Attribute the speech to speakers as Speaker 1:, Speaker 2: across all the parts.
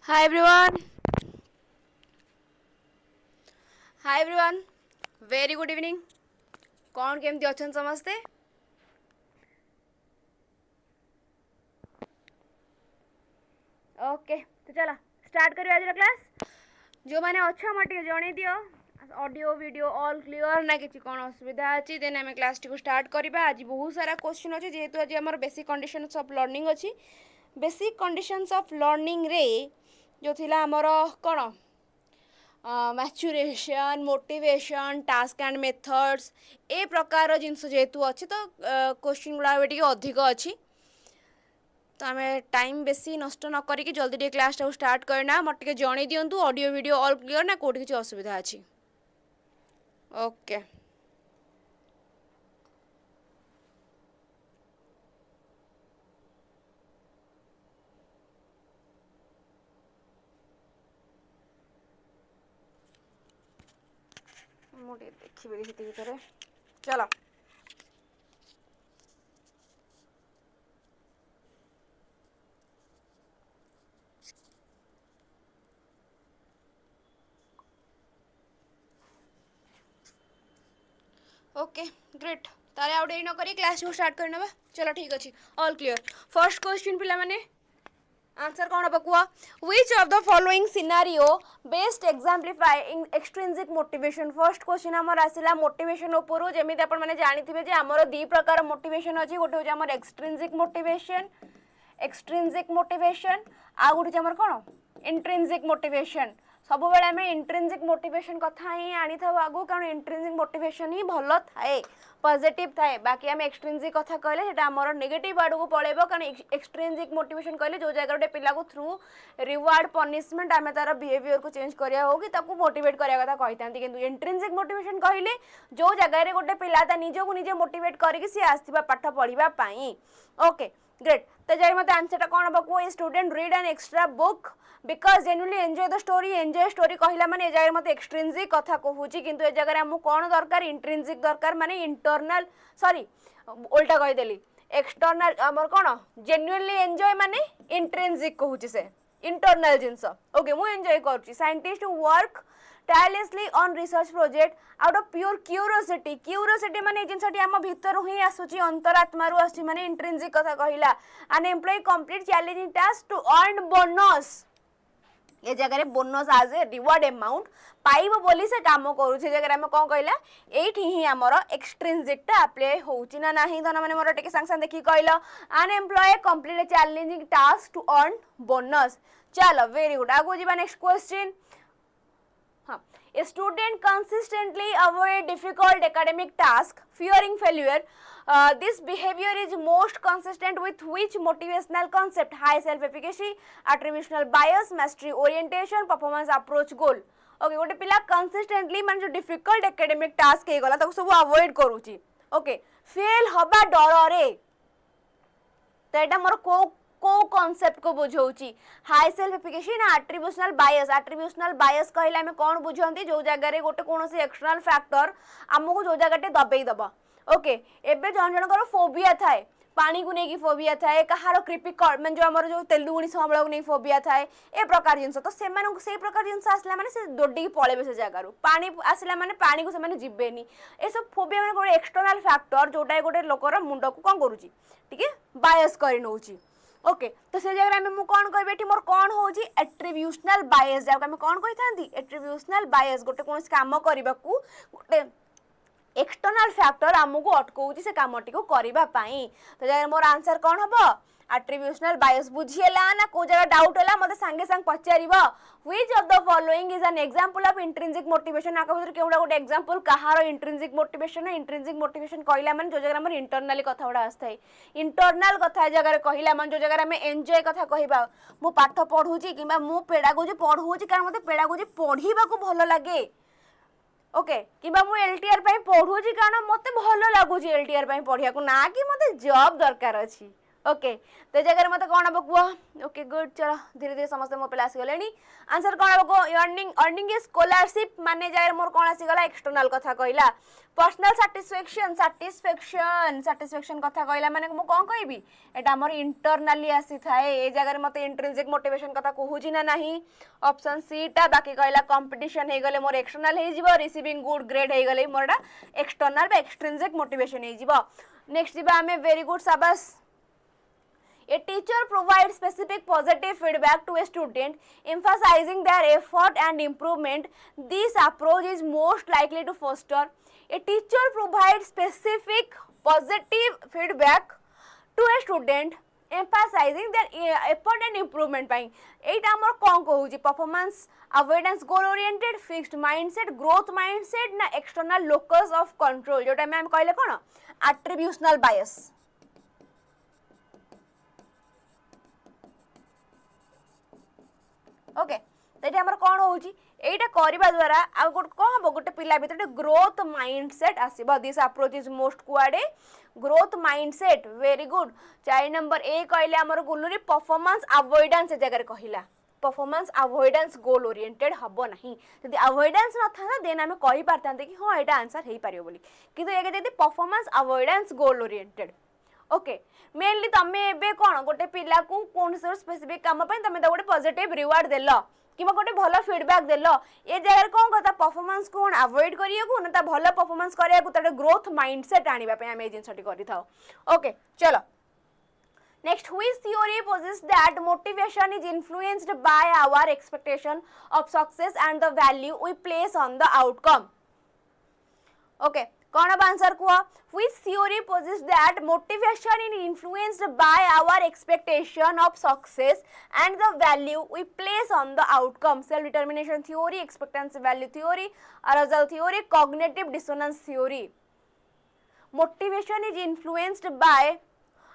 Speaker 1: Hi everyone. Hi everyone. Very good evening. कौन केमती अच्छन समस्ते? ओके तो चला स्टार्ट करिए आज क्लास. जो मैंने अच्छा मटे जणे दियो ऑडियो वीडियो ऑल क्लियर ना कि कौन असुविधा अच्छी देन आम क्लास टी स्टार्ट करवा. आज बहुत सारा क्वेश्चन अच्छे जेहेतु आज आम बेसिक कंडीशंस ऑफ लर्निंग अच्छी. बेसिक कंडीशंस ऑफ लर्निंग रे जो थिला आमर कौन maturation motivation task and methods ए प्रकार जिनस जेहेतु अच्छी तो क्वेश्चन गुड़ा अधिक अच्छी. तो आम टाइम बेसी नष्ट न करी जल्दी टे क्लास टाक स्टार्ट करना. मत टे जन दिंतु ऑडियो वीडियो ऑल क्लियर ना कौट किसी असुविधा अच्छी. ओके मुझे देखिए भितर चलो ओके ग्रेट. ताले आउट न करी क्लास को स्टार्ट करना. चलो ठीक अच्छे ऑल क्लियर. फर्स्ट क्वेश्चन पिला माने आंसर कौन हम कह. Which of the following scenario best exemplifying extrinsic motivation. First question आमर आसला मोटिवेशन उपरू. जमी आप जानते जे आमर दी प्रकार मोटिवेशन अच्छी. गोटे हूँ आमर एक्सट्रिंसिक मोटिवेशन आ गोटे आमर कौन इंट्रिंसिक मोटिवेशन. सब बेले आम इंट्रिंसिक मोटिवेशन कथा ही आनी था आगु कारण इंट्रिंसिक मोटिवेशन ही भल थाए पॉजिटिव थाए. बाकी आम एक्सट्रिंसिक कथा कहले सेटा हमर नेगेटिव आड़ को पळेबो कारण एक्सट्रिंसिक मोटिवेशन कहले जो जगह गोटे पिला को थ्रू रिवार्ड पनिशमेंट आम तार बिहेवियर को चेंज करिया हो कि ताकू मोटिवेट करिया कथा कहितांती. किंतु इंट्रिंसिक मोटिवेशन कहले जो जगह रे गोटे पिला ता निजो को निजे मोटिवेट करिक सी आस्थिबा पाठ पढिबा पई. Okay great. तो जाई मते आंसर कौन हम को student read an extra book because genuinely enjoy the story. Enjoy story कहला माने ए जगह मते एक्सट्रिंसिक कथा कहूची किंतु ए जगह हमु कोन दरकार इंट्रिंसिक दरकार माने इंटरनल सॉरी उल्टा कहि देली एक्सटर्नल हमर कोन जेन्युइनली एंजॉय माने इंट्रिंसिक कहूची से इंटरनल जिंस. ओके मु एंजॉय करची. Scientist work tirelessly on research project out of pure curiosity माने जिनसटी हम भीतर ही आसुची अंतरात्मा रु आसी माने इंट्रिंसिक कथा कहिला. an employee complete challenging task to earn bonus. ये जगह बोनस आज ए रिवार्ड अमाउंट पाइबो बोली से काम करू. से जगह हम कौन कहला एठी ही हमर एक्सट्रिंसिक टा अप्लाई होउची ना नाही. धन माने मोर टिके संग संग देखि कहला an employee complete a challenging task to earn bonus. चलो वेरी गुड. आगो जीवा नेक्स्ट क्वेश्चन. हाँ A student consistently avoid difficult academic task, fearing failure. This behavior is most consistent with which motivational concept? High self-efficacy, attributional bias, mastery orientation, performance approach goal. Okay, गोटे पिला consistently मान जो difficult academic task हे गला ताको सब avoid करूची. Okay, fail हबा डर रे. तो एटा मोर को कॉन्सेप्ट को बुझाऊची. हाई सेल्फ एफिकेसी ना एट्रिब्यूशनल बायस कहले हमें कौन बुझंती जो जगह रे गोटे कोनोसी एक्सटर्नल फैक्टर हमको जो जगहटे दबेई दबा. ओके एबे जन जनकर फोबिया थाए पानी को नहीं फोबिया थाए कहार क्रिपिकल मैं जो आमर जो तेलुगुणी सबल को नहीं फोबिया थाए ए प्रकार जिनस. तो से प्रकार जिनस आसला माने से दोडी पळेबे से जगह रु पानी आसला माने पानी को से माने जिबेनी. ए सब फोबिया माने गोटे एक्सटर्नल फैक्टर जोटा गोटे लोकर मुंड को कोन करूची ठीक बायस करि नउची. ओके तो से जगह में कौन कह मोर कौन हो एट्रिब्यूशनल बायस जहाँ आम कौन कही एट्रिब्यूशनल बायस गोटे कौन काम करने को गोटे एक्सटर्नल फैक्टर आमको अटकाऊँ से कमटी को करने. तो जगह मोर आंसर कौन हम एट्रिब्यूशनल बायस. बुझीला ना को जगह डाउट है मत सांगे सांग पचार which of the following is an example of intrinsic motivation. आक भर केउडा गोटे एग्जांपल कहार इंट्रिंसिक मोटिवेशन. इंट्रिंसिक मोटिवेशन कहला माने जो जगह हमर इंटरनली कथा गुड़ा आस्थाई इंटरनल कथा जगह कहला माने जो जगह हमें एंजॉय कथा कहबा मु पाठ पढूची किबा मु पेडागोजी पढूची कारण मते पेडागोजी पढीबा को भलो लागे. ओके किबा मु एलटीआर पई पढूची कारण मते भलो लागुची एलटीआर पई पढिया को ना कि मते जॉब दरकार अछि. ओके तो जगह मत कौन हम कह ओके गुड चलो धीरे धीरे समस्त मो पे आसीगले आंसर कौन हम कह अर्निंग अर्निंग ए स्कॉलरशिप माने जगह मोर कौन आसीगला एक्सटर्नल कथा कहला पर्सनल सैटिस्फैक्शन सैटिस्फैक्शन सैटिस्फैक्शन कथा कहला माने मु कौन कहबी एटा हमर इंटरनली आसी थाए ए जगह मत इंट्रिंसिक मोटिवेशन कथा कहूजी ना नहीं ऑप्शन सी टा बाकी कहला कंपटीशन हे गले मोर एक्सटर्नल हे जिवो रिसीविंग गुड ग्रेड हे गले मोरडा एक्सटर्नल बा एक्सट्रिंसिक मोटिवेशन हे जिवो नेक्स्ट जिबा हमें वेरी गुड शाबाश A teacher provides specific positive feedback to a student, emphasizing their effort and improvement. This approach is most likely to foster. A teacher provides specific positive feedback to a student, emphasizing their effort and improvement. पाई एटा हमर कोन कहूची performance avoidance goal oriented fixed mindset growth mindset ना external locus of control जोटा मैं कहले कोन attributional बायस okay तो हमर कौन होची एटा करबा द्वारा आ गोट को हम गोटे पिला भीतर ग्रोथ माइंडसेट आसीबो दिस अप्रोच इज मोस्ट कुआडे growth mindset very good 4 number ए कहले हमर गुलुरी परफॉर्मेंस अवॉइडेंस जगह कहला परफॉर्मेंस अवॉइडेंस गोल ओरिएंटेड हबो नहीं यदि अवॉइडेंस न था देन हम कहि पारतांते कि हां एटा आंसर हेई पारियो बोली किंतु एके यदि performance avoidance goal oriented okay mainly तमे एबे कोन गोटे पिला को कोन से स्पेसिफिक काम पय तमे गोटे पॉजिटिव रिवार्ड देलो किमा गोटे भलो फीडबैक देलो ए जगह कोन कथा परफॉर्मेंस कोन अवॉइड करियो को न ता भलो परफॉर्मेंस करिया को तडे ग्रोथ माइंडसेट आनिबा पे हम ए जिंसटी करि थाओ ओके चलो next which theory poses that motivation is influenced by our expectation of success and the value we place on the outcome okay कौन अब आंसर कुआ which theory poses that motivation is influenced by our expectation of success and the value we place on the outcome self determination theory expectancy value theory arousal theory cognitive dissonance theory motivation is influenced by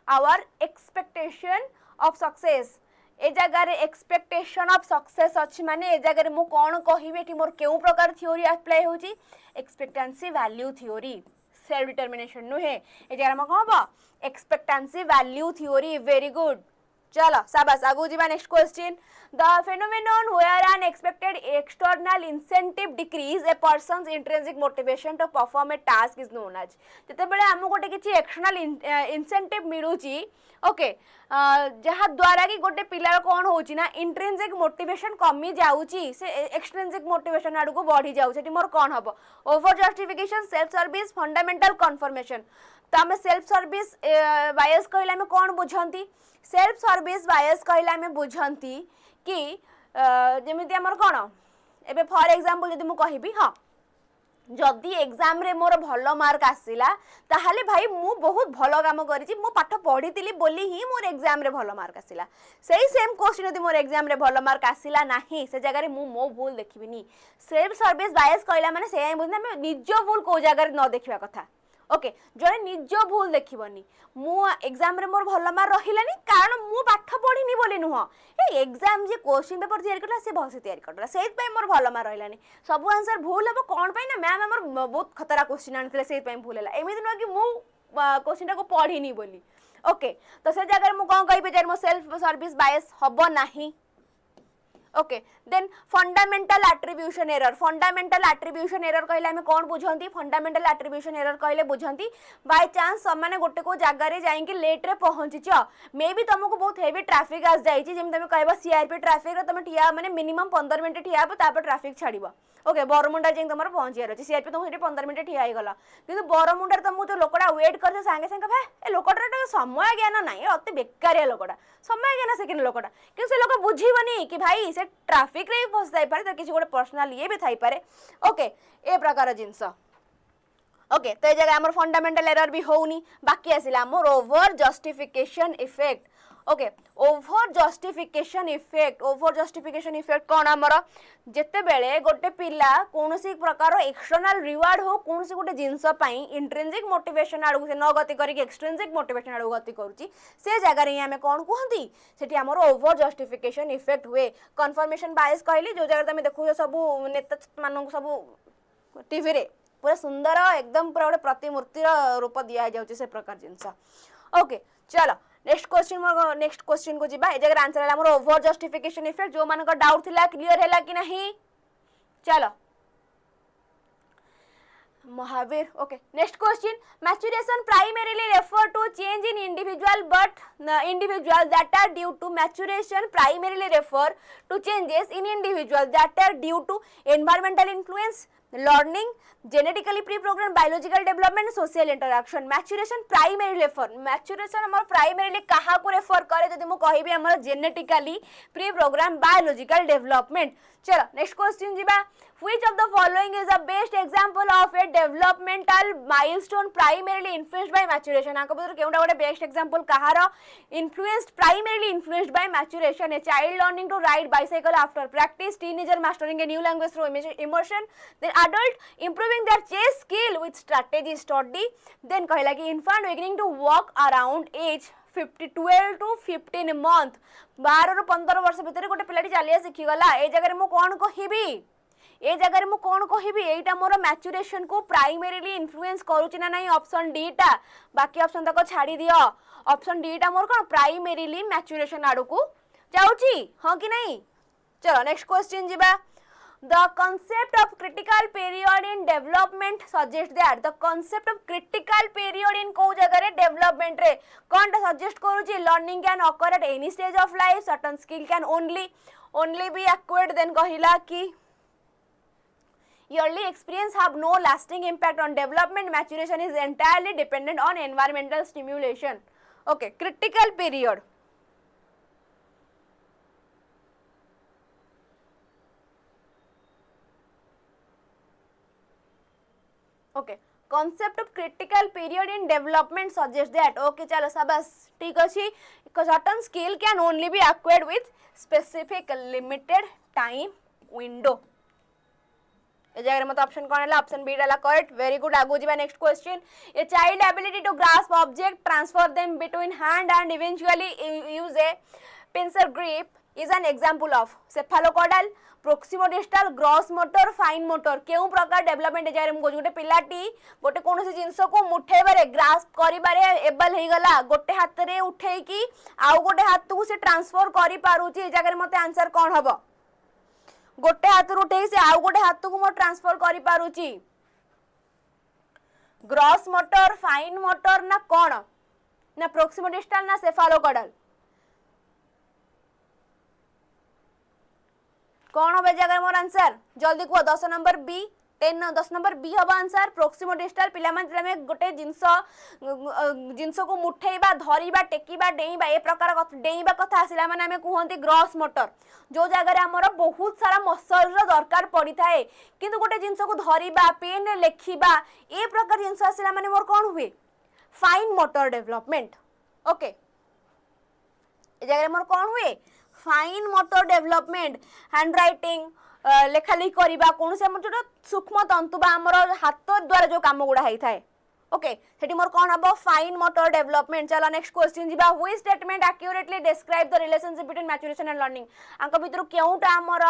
Speaker 1: our expectation of success ए जगह रे expectation of success अछि माने ए जगह रे मु कोन कहिबे एठी मोर केउ प्रकार थ्योरी अप्लाई होची expectancy value theory self determination नुहे ए जगह हम कहबो expectancy value theory very good चलो शाबाश आगु जीवा next question the phenomenon where an expected external incentive decreases a person's intrinsic motivation to perform a task is known as जते बेले हम गोटे किछि एक्सटर्नल इंसेंटिव मिलुची ओके जहा द्वारा कि गोटे पिलार कोन होची ना इंट्रिंसिक मोटिवेशन कमी जाउची से एक्सट्रिंसिक मोटिवेशन आडू को बढ़ी जाउ सेठी मोर कोन हबो over justification self service fundamental confirmation तो हम सेल्फ सर्विस बायस कहला में कोन बुझंती सेल्फ सर्विस बायस कहला में बुझंती कि जेमिति हमर कोन एबे फॉर एग्जांपल यदि मु कहिबी हां जदि एग्जाम रे मोर भलो मार्क आसिला ताहाले भाई मु बहुत भलो काम करिछि मु पाठ पढितिली बोली ही मोर एग्जाम रे भलो मार्क आसिला सेही सेम क्वेश्चन यदि मोर एग्जाम रे भलो मार्क आसिला नाही से जगह रे मु मो भूल देखिबिनी सेल्फ सर्विस बायस कहला माने सेही बुझना मैं निजो भूल को जगह रे न देखिबा कथा ओके जने निजो भूल देखिबनी मु एग्जाम रे मोर भलो मार्क रहिलानी कारण मु पाठ पढिनी बोली नुह ए एग्जाम जे क्वेश्चन पेपर तैयारी करला से भलसे तैयारी करला सेहि पय मोर भलो मार्क रहिलानी सब आंसर भूल हबो कोन पय ना मैम हमर बहुत खतरा क्वेश्चन आनथिले सेहि पय भूल हला एमिति न कि मु क्वेश्चन को पढिनी बोली ओके तो से जगह मु कोन कहिबे जे मो सेल्फ सर्विस बायस हबो नाही okay then fundamental attribution error कहले हमें कौन बुझंती फंडामेंटल एट्रिब्यूशन एरर कहले बुझंती बाय चांस माने गोटे को जगह रे जाई कि लेट रे पहुंचीच मे बी तुमको बहुत हेवी ट्रैफिक आस जाई छी जेम तुम कहबो सीआरपी ट्रैफिक रे तुम ठिया माने मिनिमम 15 मिनिट ठिया हबो तापर ट्रैफिक छाड़ीबो ओके बरमुंडा जे तुमर पहुंचियार अछि सीआरपी तुम हेटी 15 मिनिट ठिया आइ गला किंतु बरमुंडा रे तुम जो लोकडा वेट करते संगे संगे भे ए लोकडा समय ज्ञान नाही अति बेकारिया लोकडा समय ज्ञान सेकेंड लोकडा कि से लोक बुझीबनी कि भाई से ट्रैफिक रे फस जाई पारे त किछि गोटे पर्सनल ये भी थाई पारे ओके ए प्रकार जिंस ओके तो ए जगह हमर फंडामेंटल एरर भी होउनी बाकी आसिला हमर over justification effect okay over justification effect कोन हमर जते बेले गोटे पिला कोनोसी प्रकार एक्सटर्नल रिवार्ड हो कोनोसी गोटे जिंस पई इंट्रिंसिक मोटिवेशन आडू से न गति करी एक्सट्रिंसिक मोटिवेशन आडू गति करूची से जगह रे हमें कोन कहंती सेठी हमर ओवर जस्टिफिकेशन इफेक्ट हुए कन्फर्मेशन बायस कहली जो जगह तमे देखु सब नेता मानन सब टीवी रे पूरा सुंदर एकदम पूरा प्रतिमूर्ति रूप दिया जाउची से प्रकार जिंस ओके चलो नेक्स्ट क्वेश्चन को जीबा ए जगह आंसर है हमर ओवर जस्टिफिकेशन इफेक्ट जो मान डाउट थिला क्लियर हैला कि नहीं चलो Mahavir okay next question maturation primarily refer to change in individual but individual that are due to maturation primarily refer to changes in individual that are due to environmental influence learning genetically pre-programmed biological development social interaction maturation primarily refer maturation हमर primarily कहा को refer करे जदि मु कहिबी हमर genetically pre-programmed biological development चलो next question जीबा which of the following is the best example of a developmental milestone primarily influenced by maturation आको बदर केउटा गोटे best example Kahar influenced primarily influenced by maturation a child learning to ride bicycle after practice teenager mastering a new language through immersion then adult improving their chess skill with strategy study then कहला कि infant beginning to walk around age 12 to 15 month 12 ରୁ 15 वर्ष भितर गोटे पिलाटी चलिया सिखी गला ए जगह मु कोन कहिबी ए जगह मु कोन कहिबी एटा मोर मैच्यूरेशन को प्राइमरीली इन्फ्लुएंस करूची ना नहीं ऑप्शन डी टा बाकी ऑप्शन तक छाड़ी दियो ऑप्शन डी टा मोर कोन प्राइमरीली मैच्यूरेशन आडू को जाउची हां कि नहीं चलो नेक्स्ट क्वेश्चन जीबा The concept of critical period in development suggests that the concept of critical period in को जगह रे development रे कौन टा suggest करूची learning can occur at any stage of life certain skill can only be acquired then कहिला कि early experience have no lasting impact on development maturation is entirely dependent on environmental stimulation okay critical period okay concept of critical period in development suggests that okay चलो शाबाश ठीक अछि certain skill can only be acquired with specific limited time window ए जगह मत option कौन है option B डाला correct very good आगो जीवा next question a child ability to grasp object transfer them between hand and eventually use a pincer grip is an example of cephalocaudal proximodistal gross motor fine motor केउ प्रकार development ए जगह गोटे पिलाटी गोटे कोनोसी जिंस को मुठेबारे grasp करिबारे able हे गला गोटे हाथ रे उठेई की आउ गोटे हाथ को से ट्रांसफर करि पारुची ए जगह मते आंसर कोन हबो गोटे हाथ उठे से आउ गोटे हाथ को मो ट्रांसफर करि पारुची ग्रॉस मोटर फाइन मोटर ना कोन ना प्रोक्सिमोडिस्टल ना सेफालोकॉडल कौन हो जगह मोर आंसर जल्दी कह 10 नंबर बी 10 नंबर बी हम आंसर प्रोक्सिमोडिस्टल पिला माने गोटे जिंस को मुठेबा धरिबा टेकीबा डेइबा ए प्रकार डेइबा कथा आसिला माने हमें कहंती ग्रॉस मोटर जो जगह रे हमर बहुत सारा मसल रो दरकार पड़ी थाए किंतु गोटे जिंस को धरिबा पेन रे लेखिबा ए प्रकार जिंस आसिला माने मोर कोन हुए फाइन मोटर डेवलपमेंट ओके ए जगह मोर कोन हुए fine motor development hand writing लेखा लिख करबा कोन से हमर जो सूक्ष्म तंतु बा हमर हाथ द्वारा जो काम गुडा हेई थाए ओके सेठी मोर कोन हबो फाइन मोटर डेवलपमेंट चलो नेक्स्ट क्वेश्चन जीबा which statement accurately describe the relationship between maturation and learning आंक भितर केउटा हमर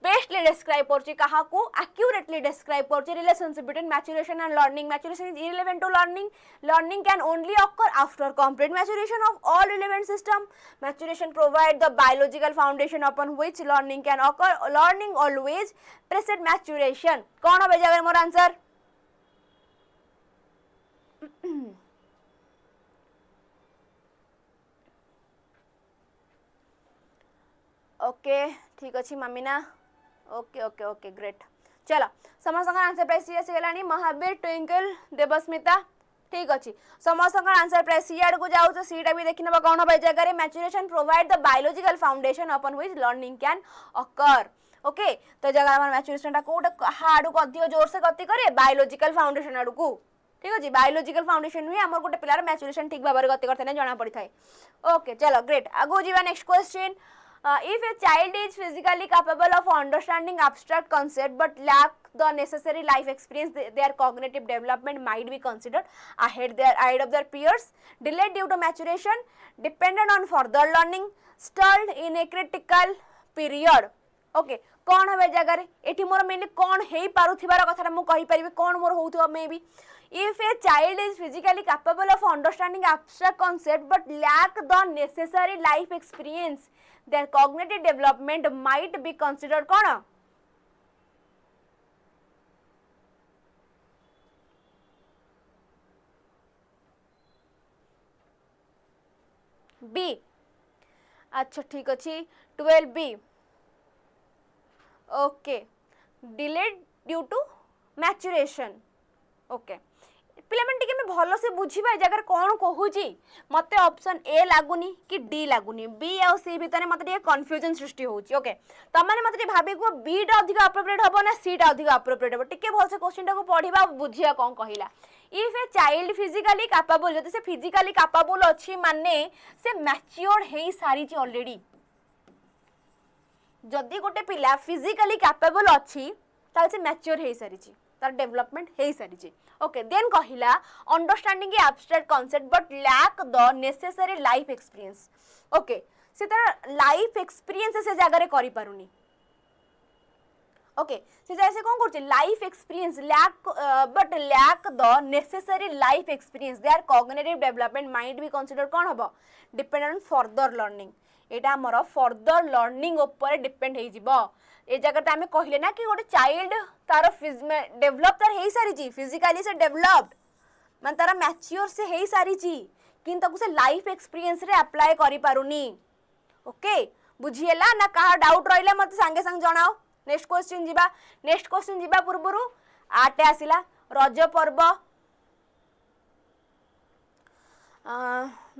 Speaker 1: बेस्टली डिस्क्राइब करछि कहा को एक्यूरेटली डिस्क्राइब करछि relationship between maturation and learning maturation is irrelevant to learning can only occur after complete maturation of all relevant system maturation provide the biological foundation upon which learning can occur learning always precede maturation कौन हो जगह मोर answer okay ठीक अछि मामिना okay okay okay great चलो समस्त answer प्राइस सीरियस गेलानी महावीर ट्विंकल देवस्मिता ठीक अछि समस्त आंसर प्राइस सीआर को जाउ तो सीटा भी देखिनबा कोन होबे जगह रे maturation provide the biological foundation upon which learning can occur okay तो जगह हमर मैच्यूरेशन टा कोटा हाडू को अधिक जोर से गति करे बायोलॉजिकल फाउंडेशन आडू को ठीक अछि बायोलॉजिकल फाउंडेशन हुई हमर गोटे पिलार मैच्यूरेशन ठीक भाबरे गति करथने जाना पड़ी थाए ओके चलो ग्रेट आगो जीवा next question if a child is physically capable of understanding abstract concept but lack the necessary life experience their cognitive development might be considered ahead of their peers delayed due to maturation dependent on further learning stalled in a critical period okay कौन हवे जगह रे एठी मोर mainly कौन हेई पारुथिबार कथा मु कहि परिबे कौन मोर होउथो maybe If a child is physically capable of understanding abstract concept but lack the necessary life experience, their cognitive development might be considered कौन? B. अच्छा ठीक अच्छी 12B. Okay delayed due to maturation. Okay पिला मन टिके मैं भलो से बुझीबा जगह कौन कहूची मते ऑप्शन ए लागुनी कि डी लागुनी बी आ सी भितर मते टिके कंफ्यूजन सृष्टि होची. ओके त माने मते भाबी को बी टा अधिक अप्रोप्रिएट हबो ना सी टा अधिक अप्रोप्रिएट हबो टिके भल से क्वेश्चन टा को पढिबा बुझिया कोन कहिला. If a child physically capable जदि से फिजिकली कैपेबल अछि माने से मैच्योर्ड हेई सारी ची ऑलरेडी. जदि गोटे पिला फिजिकली कैपेबल अछि ताल से मैच्योर हेई सारी ची तार डेवलपमेंट हेई सारी ची. ओके देन कहिला understanding a abstract concept but lack the necessary life experience. Okay से तार लाइफ एक्सपीरियंस से जगह रे करि पारुनी. ओके से जैसे कौन करछे life experience lack but lack the necessary life experience their cognitive development might be considered कौन हबो डिपेंड ऑन फर्दर लर्निंग. एटा हमर फर्दर लर्निंग ऊपर डिपेंड हे जिवो. ए जगह आम कहले ना कि गोटे चाइल्ड तार डेभलप तार हो सारी फिजिकाली से डेभलप्ड मान तार मैच्योर से हो सारी कि से लाइफ एक्सपीरियंस रे अप्लाई करि पारुनी. ओके बुझीला ना कहा डाउट रहिला मते संगे संग जणाओ. नेक्स्ट क्वेश्चन जीवा. नेक्स्ट क्वेश्चन जीवा पूर्वरु आटे आसिला रज पर्व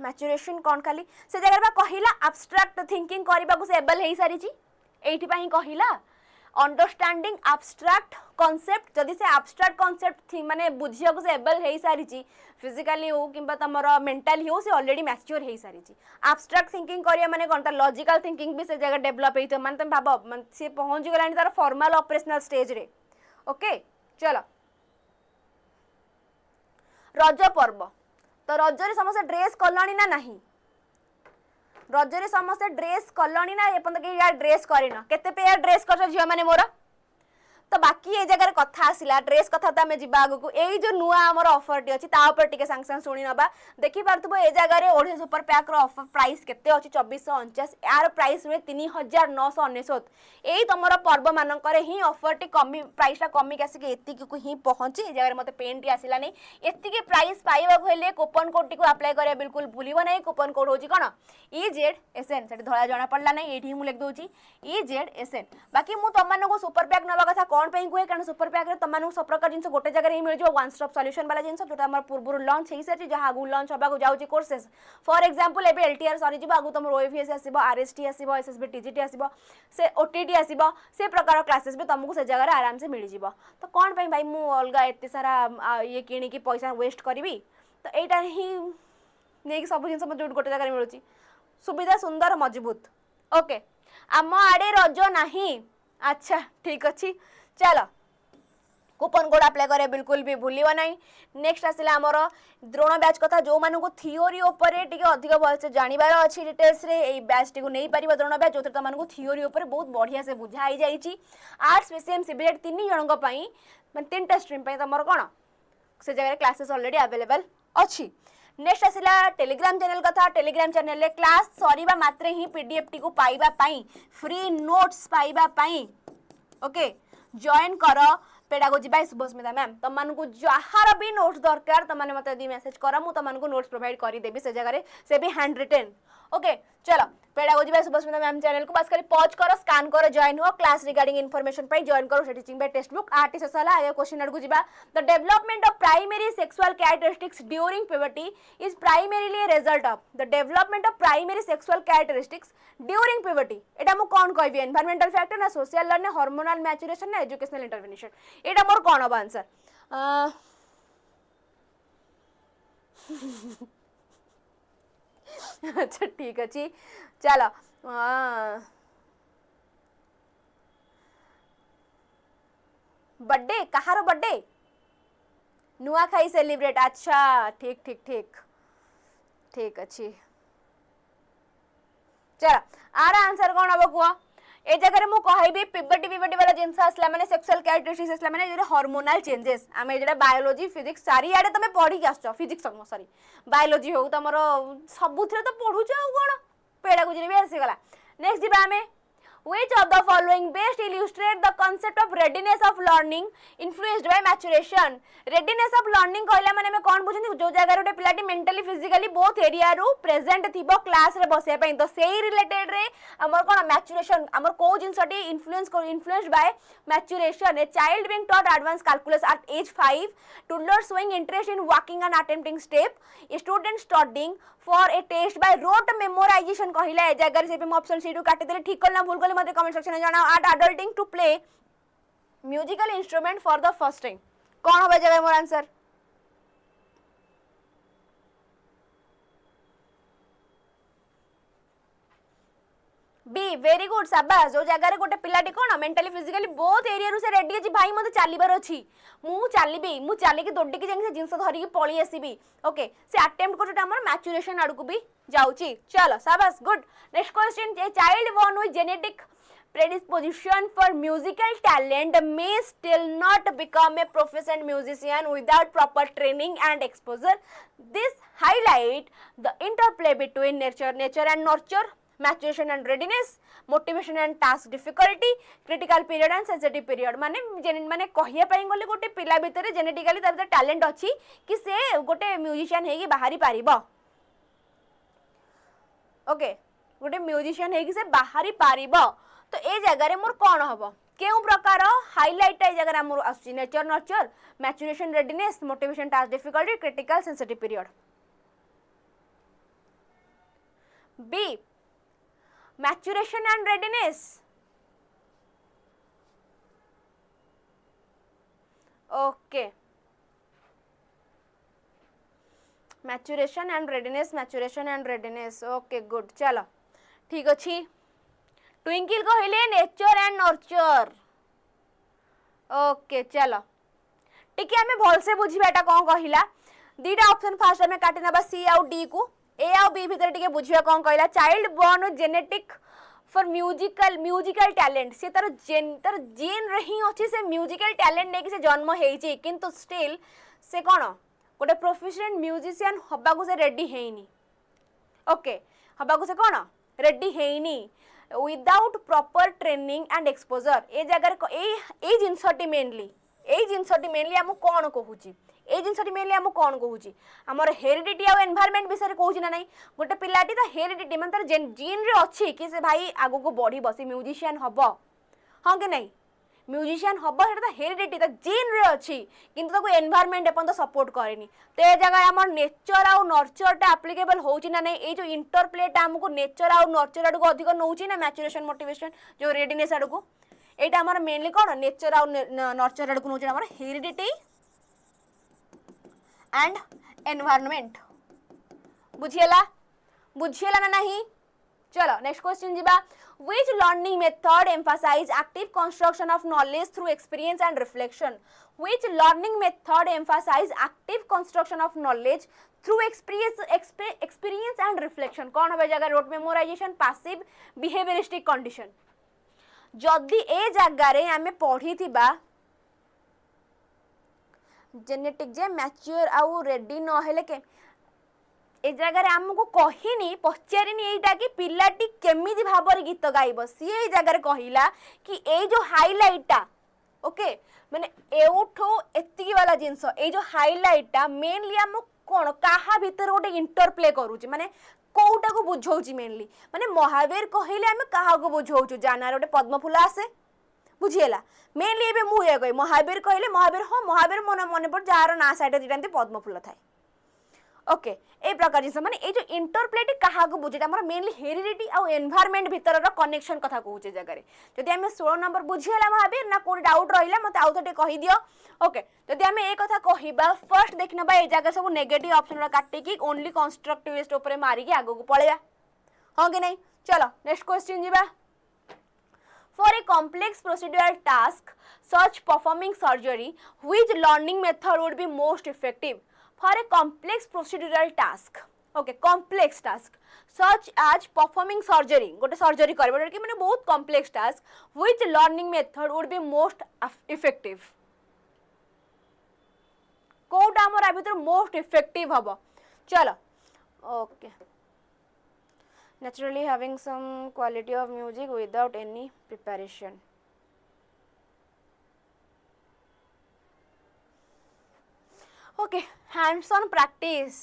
Speaker 1: मैच्यूरेशन कौन खाली से जगह कहिला एब्स्ट्रैक्ट थिंकिंग करबा को से एबल हे सारी एठी पई कहिला अंडरस्टैंडिंग एब्स्ट्रैक्ट कांसेप्ट जदि से एब्स्ट्रैक्ट कांसेप्ट माने बुझिया को से एबल हे सारी फिजिकली हो किंबा तमरो मेंटली हो से ऑलरेडी मैच्योर हे सारी एब्स्ट्रैक्ट थिंकिंग करिया माने कोनटा लॉजिकल थिंकिंग भी से जगह डेवलप हेतो माने तुम भाबो मन से पहुंच गलानी तार फॉर्मल ऑपरेशनल स्टेज रे. ओके चलो रज पर्व तो रज रे समस्त ड्रेस कलणी ना नहीं रज रे समस्त ड्रेस कलणी ना एपन के यार ड्रेस करिना केते पे यार ड्रेस कर झियो माने मोरा तो बाकी ए जगह कथा आसिला ड्रेस कथा तो आम जा आगू यही जो नुआ आमर ऑफर टी अच्छी टे सांगे सांगे शुणी नवा देखी पार्थ ए जगह Odisha super pack offer price केते अच्छी 2449 यार प्राइस हुए 3999 यही तुम पर्व मानक ही ऑफर टी कमी प्राइसटा कमिक आसिक एतिक ही पहुंची ए जगह मत पेन टी आसला नहीं एतिक प्राइस पाइबा कूपन कोड टी अप्लाई करा बिल्कुल भूल ना कूपन कोड हूँ कौन 𝐸𝐳 से धड़ा जना पड़ा ना ये मुझे लिख दूसरी 𝐸𝐳 बाकी मुझे तुम सुपर पैक नवा कथा कौन पे हुए कारण सुपर पैक तुम सब प्रकार जिन गोटे जगह ही मिल जाए वन स्टॉप सॉल्यूशन वाला जिन जो पूर्व लॉन्च हो सारी जहाँ आगू लॉन्च होगा जाऊँगी कोर्सेस फॉर एग्जांपल एबे LTR सरी आगू तुम OAVS आसो RST आसो SSB TGT आसो से OTT आसो से प्रकार क्लासेस भी तुमको से जगह आराम से मिल जाव तो कौन पे भाई मुझे अलग एत सारा ये किणी पैसा वेस्ट करी तो यहाँ ही नहीं सब जिन जो गोटे जगह मिलूँ सुविधा सुंदर मजबूत. ओके आम आड़े रज नहीं अच्छा ठीक अच्छी चलो कूपन कोड अप्लाई करे बिल्कुल भी भूलियो नहीं. नेक्स्ट आसला आमर द्रोण बैच कथा जो मानू थियोरी उपरे टिके अधिक भलसे जानिबार अच्छी डिटेल्स रे ए बैच टी को नहीं पारिबा द्रोण बैच जो तुमको थियोरी उपरे बहुत बढ़िया से बुझाई जाइछि. आर्ट्स PCM CBT तीन जनक पई माने तीनटा स्ट्रीम पई तमर कोन से जगह क्लासेस ऑलरेडी अवेलेबल अच्छी. नेक्स्ट आसला टेलीग्राम चैनल कथा. टेलीग्राम चैनल रे क्लास सरीबा मात्रे ही PDF टी को पाइबा पई फ्री नोट्स पाइबा पई ओके जॉइन कर पेडागोजी बाय सुभस्मिता मैम तुमको जहार भी नोट्स दरकार तुमने मत यदि मेसेज कर मु तुमको नोट्स प्रोवाइड करदेवी से जगह से भी हैंड रिटेन. ओके चलो pedagogy bye Subhasmita ma'am channel को बस खाली पॉज करो स्कैन करो जॉइन हो क्लास रिगार्डिंग इन्फॉर्मेशन पे जॉइन करो से teaching by text book artist सला आगे क्वेश्चन आड़ को जीवा. The development of primary sexual characteristics during puberty is primarily a result of the development of primary sexual characteristics during puberty. एटा मु कोन कहबी एनवायरमेंटल फैक्टर ना सोशल लर्निंग हार्मोनल मैच्योरेशन ना educational intervention एटा मोर कोन अब आंसर अच्छा ठीक अच्छी चलो बर्थडे कहार birthday नुआ खाई सेलिब्रेट अच्छा ठीक ठीक ठीक ठीक अच्छी चलो आर आंसर कौन हम कह ए जगह मु कहबी पिबटी वाला जिनस आसला माने सेक्सुअल कैरेक्टरिस्टिक्स आसला माने जे हार्मोनल चेंजेस आमे जेटा बायोलॉजी फिजिक्स सारी आडे तमे पढ़ी के आछो फिजिक्स सॉरी बायोलॉजी हो तमरो सबुथरे तो पढुछ आ कोन पेडागोजी भी आसी गला नेक्स्ट दिबा आमे which of the following best illustrate the concept of readiness of learning influenced by maturation readiness of learning कहला माने में कोन बुझनी जो जगह रोटे पिलाटी मेंटली फिजिकली बोथ एरिया रू प्रेजेंट थिबो क्लास रे बसे पई तो सेही रिलेटेड रे हमर कोन मैच्योरेशन हमर को जिंसटी influenced by maturation a child being taught advance calculus at age 5 toddler showing interest in walking and attempting step a student studying for a test by rote memorization कहला ए जगह से पे हम ऑप्शन सी टू काटी देले ठीक करना भूल गली मते कमेंट सेक्शन में जाना at adulting to play musical instrument for the first time कौन होबे जगह मोर आंसर बी वेरी गुड शाबाश जो जगह रे गोटे पिलाटी कोन मेंटली फिजिकली बोथ एरिया रू से रेडी अछि भाई मते चालीबार अछि मु चाली के दौड़ी के जाई जिंस धरि के पळी आसीबी ओके से अटेम्प्ट करटा हमर मैच्योरेशन आडू को भी जाउची चलो शाबाश good next question a child born with genetic predisposition for musical talent may still not become a proficient musician without proper training and exposure this highlight the interplay between nature and nurture maturation and readiness motivation and task difficulty critical period and sensitive period माने कहिया पई गले गोटे पिला भितरे genetically तार talent अछि कि से गोटे म्यूजिशियन हेगी बाहरी पारिबो ओके गोटे म्यूजिशियन हेगी से बाहरी पारिबो तो ए जगह रे मोर कोन हबो केउ प्रकार हाइलाइट ए जगह मोर आसी nature nurture maturation readiness motivation task difficulty critical sensitive period B maturation and readiness okay maturation and readiness okay good चलो ठीक अछि ट्विंकल कहले नेचर एंड नर्चर ओके चलो टिके हमें भल से बुझिबा एटा कोन कहिला दीटा ऑप्शन फास्ट हमें काटी नबा सी आउ डी को ए आउ बी भीतर टिके बुझिबा कोन कहिला child born genetic for musical talent से तर जीन रही अछि से म्यूजिकल टैलेंट नै कि से जन्म हेछि किंतु स्टिल से कोन गोटे प्रोफेशनल म्यूजिशियन हबा को से रेडी हेइनी ओके हबा को से कोन रेडी हेइनी without proper training and exposure ए जगह ए जिनसटी मेनली हम कोन कहूची ए जिनसटी मेनली हम कोन कहूची हमर हेरिडिटी आ एनवायरनमेंट विषय कहूची ना नहीं गोटे पिलाटी तो हेरिडिटी मन तार जीन रे अछि कि से भाई आगो को बढ़ी बसी म्यूजिशियन हबो हां कि नहीं म्यूजिशियन हबो हेटा तो हेरिडिटी तो जीन रे अछि किंतु ताको एनवायरनमेंट अपन तो सपोर्ट करेनी तो ए जगह हमर नेचर आ नर्चर टा एप्लीकेबल होउची ना नहीं ए जो इंटरप्ले टा हमको नेचर आ नर्चर आडू को अधिक नउची ना मैच्योरेशन मोटिवेशन जो रेडीनेस आडू को एटा हमर मेनली कोन नेचर आ नर्चर आडू को नउची हमर हेरिडिटी एंड एनवायरनमेंट बुझियला ना नहीं चलो नेक्स्ट क्वेश्चन जीबा which learning method emphasize active construction of knowledge through experience and reflection which learning method emphasize active construction of knowledge through experience and reflection कौन होबे जगह rote memorization passive behavioristic condition जदी ए जगह रे हमें पढ़ी थिबा जेनेटिक जे मैच्योर आउ रेडी न हेले के ए जगह रे हमको कहिनी पचारिनी एटा कि पिलाटी केमिति भाबर गीत गाइबो सी ए जगह रे कहिला कि ए जो हाइलाइटटा ओके माने एउठो एतिकी वाला जिंस ए जो हाइलाइटटा मेनली हम कोन काहा भीतर गोटे इंटरप्ले करूची माने कोउटा को बुझौची मेनली माने महावीर कहिले हम काहा को बुझौचू जानार गोटे पद्मफूल आसे बुझिएला मेनली एबे मु ए कहि महावीर कहिले महावीर हो महावीर मन पर जार ना साइड दिटांती पद्मफूल थाए ओके ए प्रकार जिस माने ए जो इंटरप्लेट कहा को बुझेटा हमर मेनली हेरिडिटी आ एनवायरनमेंट भीतर रो कनेक्शन कथा कहूचे जगह रे जदी हम 16 नंबर बुझिएला भाबे ना कोन डाउट रहिला मते आउ थोटे कहि दियो ओके जदी हम ए कथा कहिबा फर्स्ट देखनबा ए जगह सब नेगेटिव ऑप्शन रा काटी की ओनली कंस्ट्रक्टिविस्ट ऊपर मारी के आगो को पळेया हां कि नहीं चलो नेक्स्ट क्वेश्चन जीबा For a complex procedural task such performing surgery, which learning method would be most effective? For a complex procedural task, okay complex task such as performing surgery गोटे सर्जरी कर कि माने बहुत complex task which learning method would be most effective कोटा हमर आ भीतर most effective हबो चलो okay naturally having some quality of music without any preparation okay hands on practice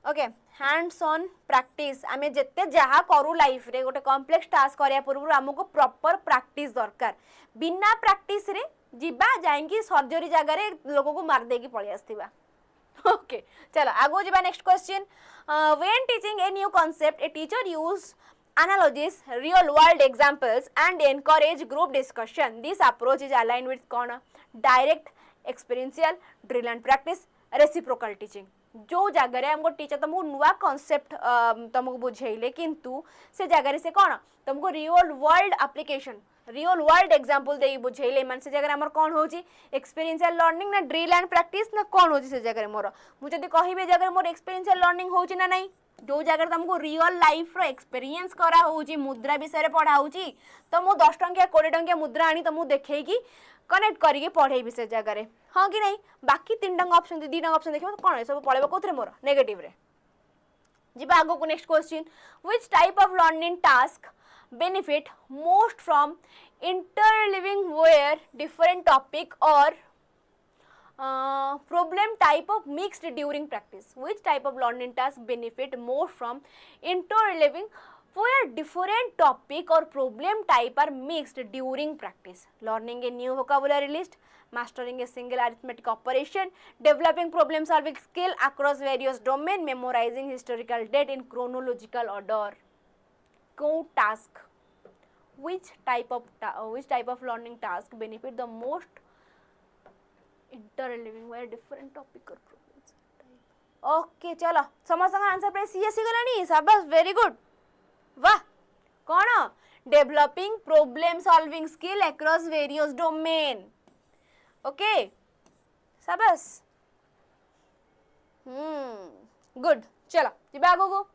Speaker 1: okay hands on practice आमे जत्ते जहा करू लाइफ रे गोटे कॉम्प्लेक्स टास्क करिया पूर्व हमको प्रॉपर प्रैक्टिस दरकार बिना प्रैक्टिस रे जिबा जाएंगी सर्जरी जगह रे लोगों को मार देगी पळी आस्थिबा ओके चलो आगो जिबा next question when teaching a new concept a teacher use analogies real world examples and encourage group discussion this approach is aligned with कौन direct experiential drill and practice reciprocal teaching जो जगह रे हमको teacher तुमको नुआ concept तुमको बुझेइले किंतु से जगह रे से कौन तुमको real world application real world example देई बुझेइले मान से जगह हमर कौन होची एक्सपीरियंशियल लर्निंग ना ड्रिल एंड प्रैक्टिस ना कौन होची से जगह रे मोर मु जदी कहिबे जगह मोर एक्सपीरियंशियल लर्निंग होची ना नहीं जो जगह तुमको रियल लाइफ रो एक्सपीरियंस करा होची मुद्रा विषय रे पढ़ा होची तो मु 10 टंकिया 20 टंकिया मुद्रा आनी तुमको देखेगी कनेक्ट करके पढ़ेबी से जगह रे हाँ कि नहीं बाकी 3 टंग ऑप्शन 2 टंग ऑप्शन देखिबो तो कोन सब पळेबो कोथरे मोर नेगेटिव रे जिबा आगो को next question which type of learning task benefit most from interleaving where different topic or problem type of mixed during practice which type of learning task benefit most from interleaving where different topic or problem type are mixed during practice learning a new vocabulary list mastering a single arithmetic operation developing problem solving skill across various domain memorizing historical date in chronological order task which type of learning task benefit the most interleaving where different topic or problems okay चलो समस्त answer पे CSC गलानी शाबाश very good वाह कौन developing problem solving skill across various domain okay शाबाश good चलो जिबा आगो को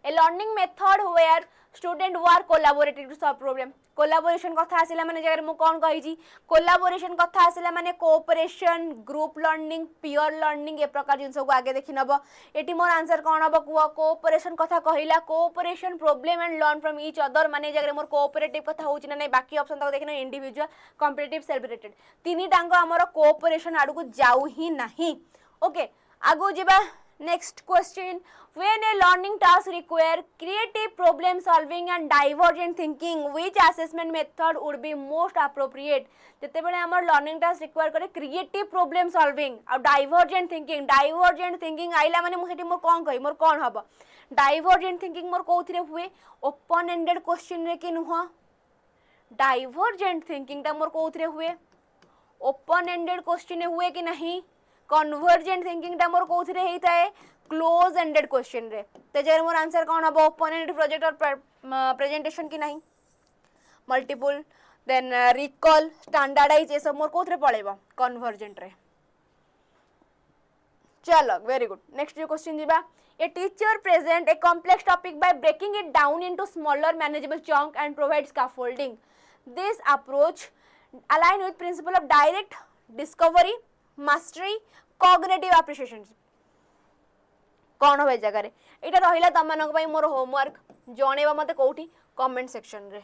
Speaker 1: a learning method where student work collaborative to solve problem collaboration कथा आसिला माने जगर मु कोन कहि जी collaboration कथा आसिला माने cooperation group learning peer learning ए प्रकार जिंस को आगे देखि नबो एटी मोर आंसर कोन हबो कुआ cooperation कथा कहिला cooperation problem and learn from each other माने जगर मोर cooperative कथा होची ना नै बाकी ऑप्शन तक देखिनो individual competitive self related तीनी टांगो हमर cooperation आडू को जाऊ ही नाही ओके आगो जिबा next question when a learning task require creative problem solving and divergent thinking which assessment method would be most appropriate जते बेले हमर learning task require करे creative problem solving और divergent thinking आइला माने मु सेठी मोर कोन कहि मोर कोन हबो divergent thinking मोर कोथिरे हुए open ended question रे कि नुह divergent thinking ता मोर कोथिरे हुए open ended question हुए कि नहीं कन्वर्जेंट थिंकिंग टा मोर कोथिरे हेई थाए क्लोज एंडेड क्वेश्चन रे ते जर मोर आंसर कोन हबो ओपन एंडेड प्रोजेक्ट और प्रेजेंटेशन की नहीं मल्टीपल देन रिकॉल स्टैंडर्डाइज ए सब मोर कोथिरे पळेबो कन्वर्जेंट रे चलो वेरी गुड नेक्स्ट क्वेश्चन जिबा a teacher present a complex topic by breaking it down into smaller manageable chunk and provide scaffolding this approach align with principle of direct discovery mastery cognitive appreciation कौन हो जगह रे एटा रहिला तम मानक पई मोर homework जणेबा मते कोठी कमेंट सेक्शन रे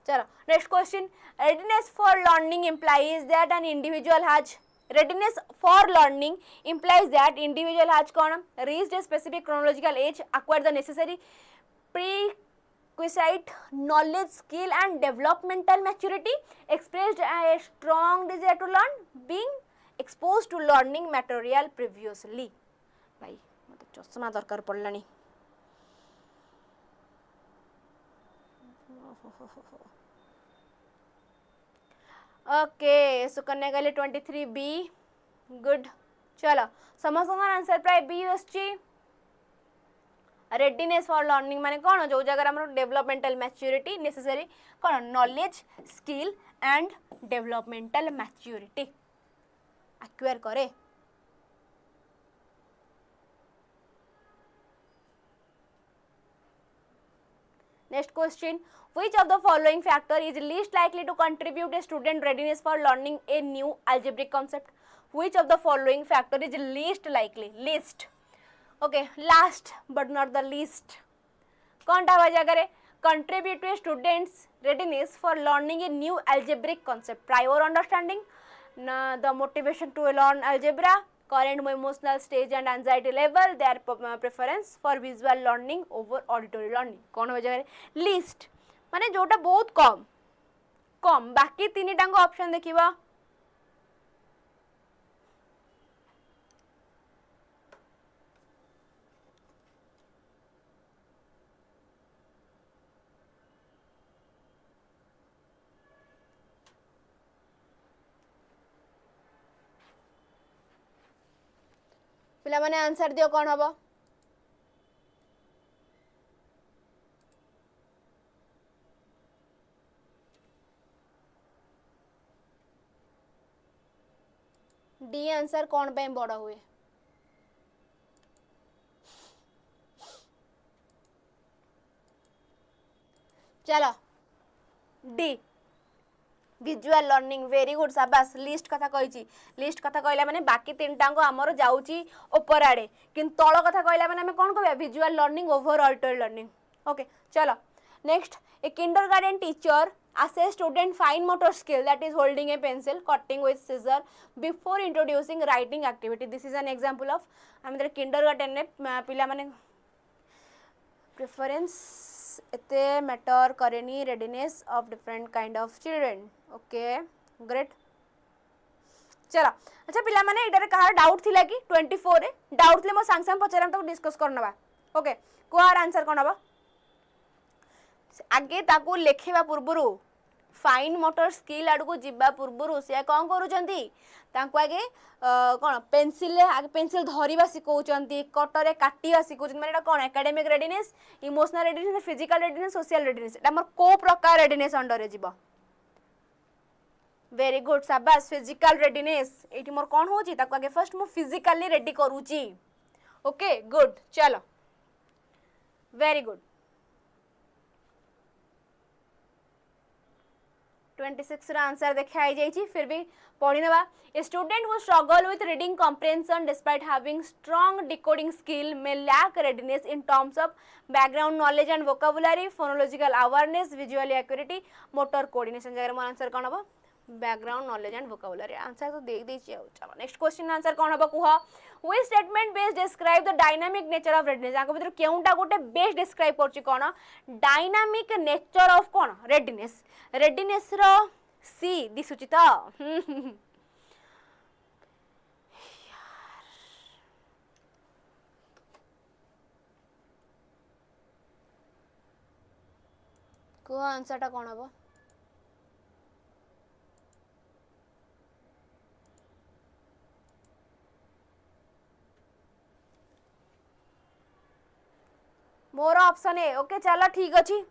Speaker 1: चलो next question readiness for learning implies that an individual has readiness for learning implies that individual has कौन reached a specific chronological age acquired the necessary prerequisite knowledge skill and developmental maturity expressed a strong desire to learn being exposed to learning material previously भाई मते चश्मा दरकार पड़लानी okay Sukanya गले 23 be good चलो समस्त answer प्राय B आछी readiness for learning माने कौन जो जगह हमर डेवलपमेंटल मैच्योरिटी नेसेसरी कौन knowledge skill and developmental maturity acquire करे Next question, which of the following factor is least likely to contribute a student readiness for learning a new algebraic concept? Which of the following factor is least likely? Least. Okay, last but not the least. कौन टा जगह contribute to a student's readiness for learning a new algebraic concept? Prior understanding, the motivation to learn algebra, current emotional stage and anxiety level, their preference for visual learning over auditory learning. कौन हो जगह least माने जोटा बहुत कम कम बाकी तीन टांग option देखिबा पिला माने आंसर दियो कौन हबो डी आंसर कौन पे बड़ा हुए चलो D visual learning very good शाबाश लिस्ट कथा कही लिस्ट कथा कहला माने बाकी तीन टांग आमर जाउची ऊपर आड़े किंतु तळ कथा कहला माने हमें कोन कहबा visual learning over auditory learning okay चलो next a kindergarten teacher assess student fine motor skill that is holding a pencil cutting with scissor before introducing writing activity. This is an example of आम kindergarten ने पिला माने preference एते matter करेनी readiness of different kind of children okay great चला अच्छा पिला माने इडरे कहार डाउट थिला कि 24 रे डाउट ले मो सांग सांग पचरम तो डिस्कस करनबा ओके कोआर आंसर कोन हबा आगे ताकू लेखिबा पूर्वरु फाइन मोटर स्किल आडू जीवा पूर्वरु से कौन करूचंती तांको आगे कौन पेंसिल आगे पेंसिल धरिबा सिखौचंती कटर काटिबा सिखौचंती माने एटा कौन academic readiness emotional readiness physical readiness social readiness एटा हमर को प्रकार रेडीनेस अंडर रे जीवा वेरी गुड शाबाश फिजिकल रेडीनेस एटी मोर कौन होची ताको आगे फर्स्ट मु फिजिकली रेडी करूची ओके गुड चलो वेरी गुड 26 रा आंसर देखाई जाइछि फिर भी पढ़ी नबा a student who struggle with reading comprehension despite having strong decoding skill may lack readiness in terms of background knowledge and vocabulary phonological awareness visual acuity motor coordination जगह मोर answer कोन हबो background knowledge and vocabulary answer तो देख दै छी चलो next question answer कोन हबो कुह वे statement best describe the dynamic nature of readiness आको भीतर केउंटा गोटे बेस्ट डिस्क्राइब करछि कोन डायनामिक नेचर ऑफ कोन रेडीनेस रेडीनेस रो सी दिसुची त को आंसर टा कोन हबो मोर ऑप्शन है ओके चलो ठीक अच्छी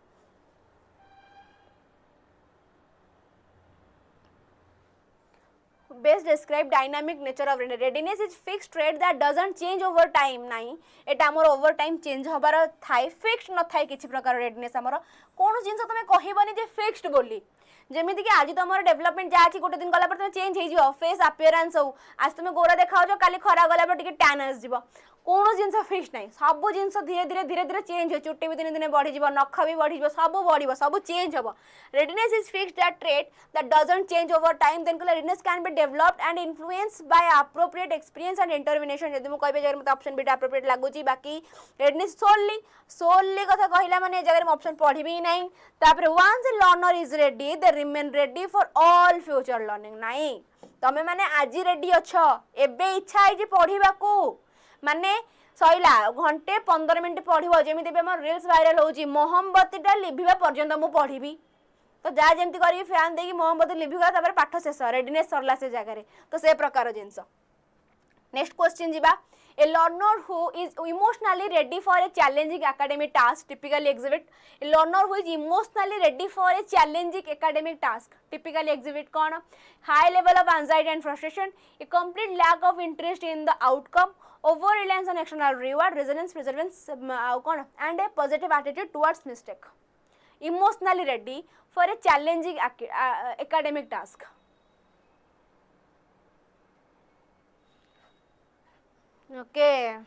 Speaker 1: best describe dynamic nature of readiness. Readiness is fixed trait that doesn't change over time नहीं एटा हमर over time change हबार थाई fixed न थाई किछि प्रकार readiness हमर कोन जिंस तमे कहिबनी जे fixed बोली जेमिति कि आज तमर डेवलपमेंट जा अछि गोटे दिन गला पर तमे चेंज हे जिवो फेस अपीयरेंस हो आज तमे गोरा देखाओ जो काली खरा गला पर टिके टैन आस जिवो कौन जिन फिक्स ना सब जिन धीरे धीरे धीरे धीरे चेंज हो चुट्टी भी दिन दिन बढ़ी नख भी बढ़ी सब बढ़ सब चेंज हम readiness is fix that trait that doesn't change over time then readiness can be developed and influence by appropriate experience and intervention यदि मुझे कहे जगह मतलब ऑप्शन बीटा अप्रोप्रिएट लगुच बाकी रेडीनेस सोलली सोलली कथा कहला माने जगह ऑप्शन पढ़ी ना once a learner is ready they remain ready for all future learning नाई तमे माने आज रेडी अच्छ एबे इच्छा है पढ़ा को माने सैला घंटे 15 मिनिट पढ़ो जमी रिल्स भाइराल हो मोहम्बतीटा लिभिबा पर्यंत मु पढ़ी तो जहाँ जमी करी फैन देकी मोहम्बती लिभिगला पाठ शेष रेडीनेस सरला से जगह तो से प्रकार जिनस नेक्स्ट क्वेश्चन जीवा a learner who is emotionally ready for a challenging academic task typically exhibit a learner who is emotionally ready for a challenging academic task typically exhibit कौन high level of anxiety and frustration a complete lack of interest in the outcome over reliance on external reward resonance perseverance कौन and a positive attitude towards mistake emotionally ready for a challenging academic task. Okay.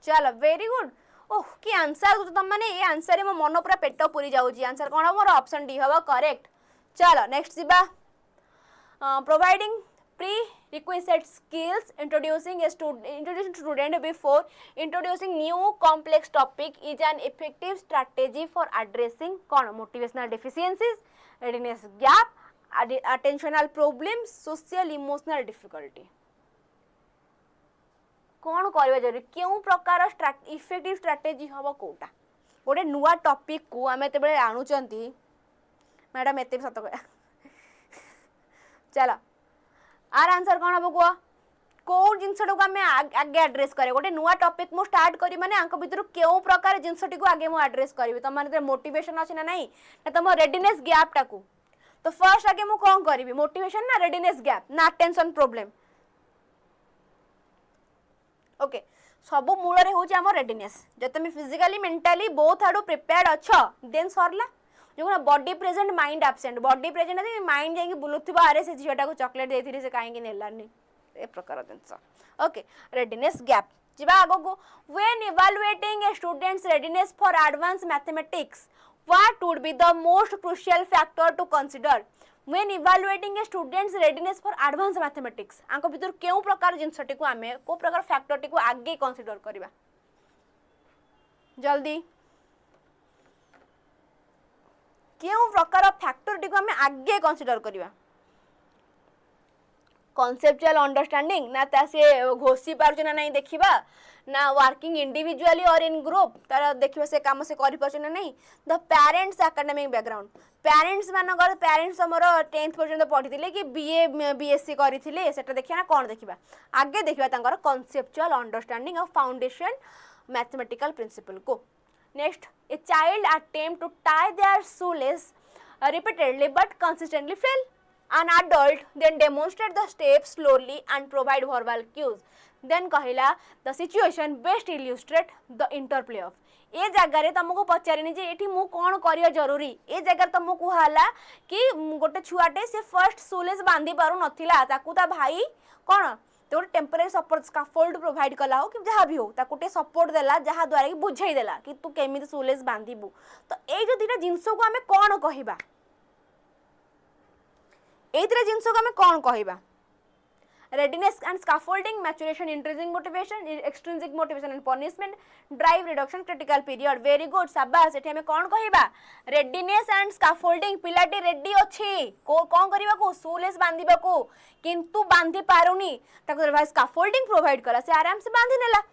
Speaker 1: चलो very good. ओह कि answer तुम मैंने ये answer मो मन पूरा पेट पूरी जाऊँगी. आंसर कौन हम मोर ऑप्शन डी हम करेक्ट. चलो नेक्स्ट जीवा. Providing prerequisite skills introducing student before introducing new complex topic is an effective strategy for addressing कौन motivational deficiencies, readiness gap, attentional problems, social emotional difficulty. कौन करवा जरूरी क्यों प्रकार इफेक्टिव स्ट्राटेजी हम कोटा गोटे नुआ टॉपिक को आम एत आणुचंती मैडम एत सत कह. चलो आर आंसर कौन हम कह कौ जिनसटा को आम आगे आड्रेस करें गोटे नुआ टॉपिक मु स्टार्ट करी माने आंक भितर क्यों प्रकार जिनसटी को आगे मु आड्रेस करी तुम माने मोटिवेशन अच्छी ना नहीं ना तुम रेडीनेस गैप टाकू. तो फर्स्ट आगे मु कौन करी मोटिवेशन ना रेडीनेस गैप ना अटेंशन प्रोब्लेम. ओके सब मूल रे होची हमर रेडीनेस. जब तुम फिजिकली मेंटली बोथ आडू प्रिपेयर्ड अच्छ देन सरला. जो body present mind absent body present है माइंड जाई बुलुथिबा अरे से झीटा को चॉकलेट देथिरि से काहे कि नेलानी ए प्रकार जिनस. ओके रेडीनेस गैप जिबा आगो को when evaluating a student's readiness for advance mathematics what would be the most crucial factor to consider when evaluating a student's readiness for advance mathematics आंक भितर केउ प्रकार जिनसटी को आमे को प्रकार फैक्टर टी को आगे कंसीडर करबा जल्दी केउ प्रकार फैक्टर टी को आमे आगे कंसीडर करबा. कॉन्सेप्चुअल अंडरस्टैंडिंग ना से घोषी पार्छ ना नहीं देखिबा ना वर्किंग इंडिविजुअली और इन ग्रुप तार देखिबा से काम से करि पार्छ ना नहीं. The parents academic background parents मानकर पेरेंट्स हमर 10th पर्यंत पढ़िथिले कि बीए बीएससी करिथिले सेटा देखिया ना कोन देखिबा आगे देखिबा तांकर conceptual understanding of foundation mathematical principle को. Next a child attempt to tie their shoelace repeatedly but consistently fail. An adult then demonstrate the steps slowly and provide verbal cues. Then कहला the situation best illustrate the interplay of. ए जगह रे तुमको पचारिनी जे एठी मु कोन करिया जरूरी ए जगह तुमको कहला कि गोटे छुआटे से फर्स्ट shoelace बांधी पारु नथिला ताकू ता भाई कोन तो टेम्पररी सपोर्ट स्काफोल्ड प्रोवाइड कला हो कि जहाँ भी हो ताकू टे सपोर्ट देला जहाँ द्वारा कि बुझाई देला कि तू केमिति shoelace बांधीबू. तो ए जो दिना जिंस को आमे कोन कहिबा एतरे जिंस को आमे कोन कहिबा readiness and scaffolding, maturation, intrinsic motivation, extrinsic motivation and punishment, drive reduction, critical period. Very good शाबाश. एठी हमें कोन कहिबा readiness and scaffolding पिलाटी रेडी अछि को कोन करिबा को shoelace बांधीबा को किंतु बांधी पारुनी ताको भाई scaffolding प्रोवाइड कला से आराम से बांधी नेला.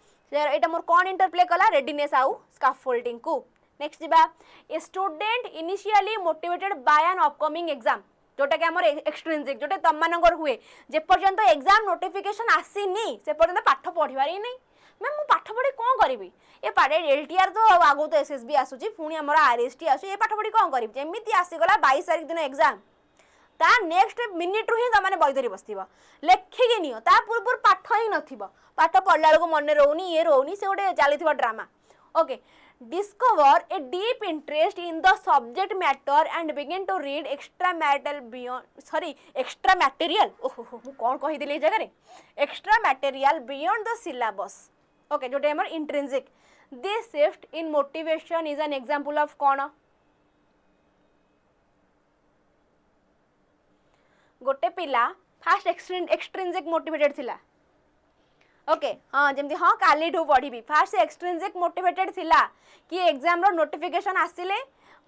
Speaker 1: एटा मोर कोन इंटरप्ले कला readiness आउ scaffolding को. नेक्स्ट जिबा a student initially motivated by an upcoming exam जोटा कि हमर एक्सट्रिंसिक जोटे तम मानकर हुए जे पर्यंत एग्जाम नोटिफिकेशन आसीनी से पर्यंत पाठ पढ़िबारी नहीं मैम मु पाठ पढ़ी कोन करबी ए पाडे एलटीआर तो आगो तो एसएसबी आसुची पुनी हमर आरएसटी आसु ए पाठ पढ़ी कोन करबी जेमिति आसी गला 22 तारिख दिन एग्जाम ता नेक्स्ट मिनिट रु ही त माने बयधरी बसथिबा लेखि के नियो ता पूर्व पाठ ही नथिबा पाठ पढ़ला को मन रहउनी ये रहउनी से गोटे चलीथिबा drama. Okay discover a deep interest in the subject matter and begin to read extra material मु कोन कहि दिले जगह रे extra material beyond the syllabus. Okay Jote हमर intrinsic this shift in motivation is an example of कोन गोटे पिला fast extrinsic motivated थिला. Okay हाँ जमती हाँ काली ठू पढ़ी फास्ट एक्सट्रिंसिक मोटिवेटेड थिला कि एग्जाम रो नोटिफिकेशन आसिले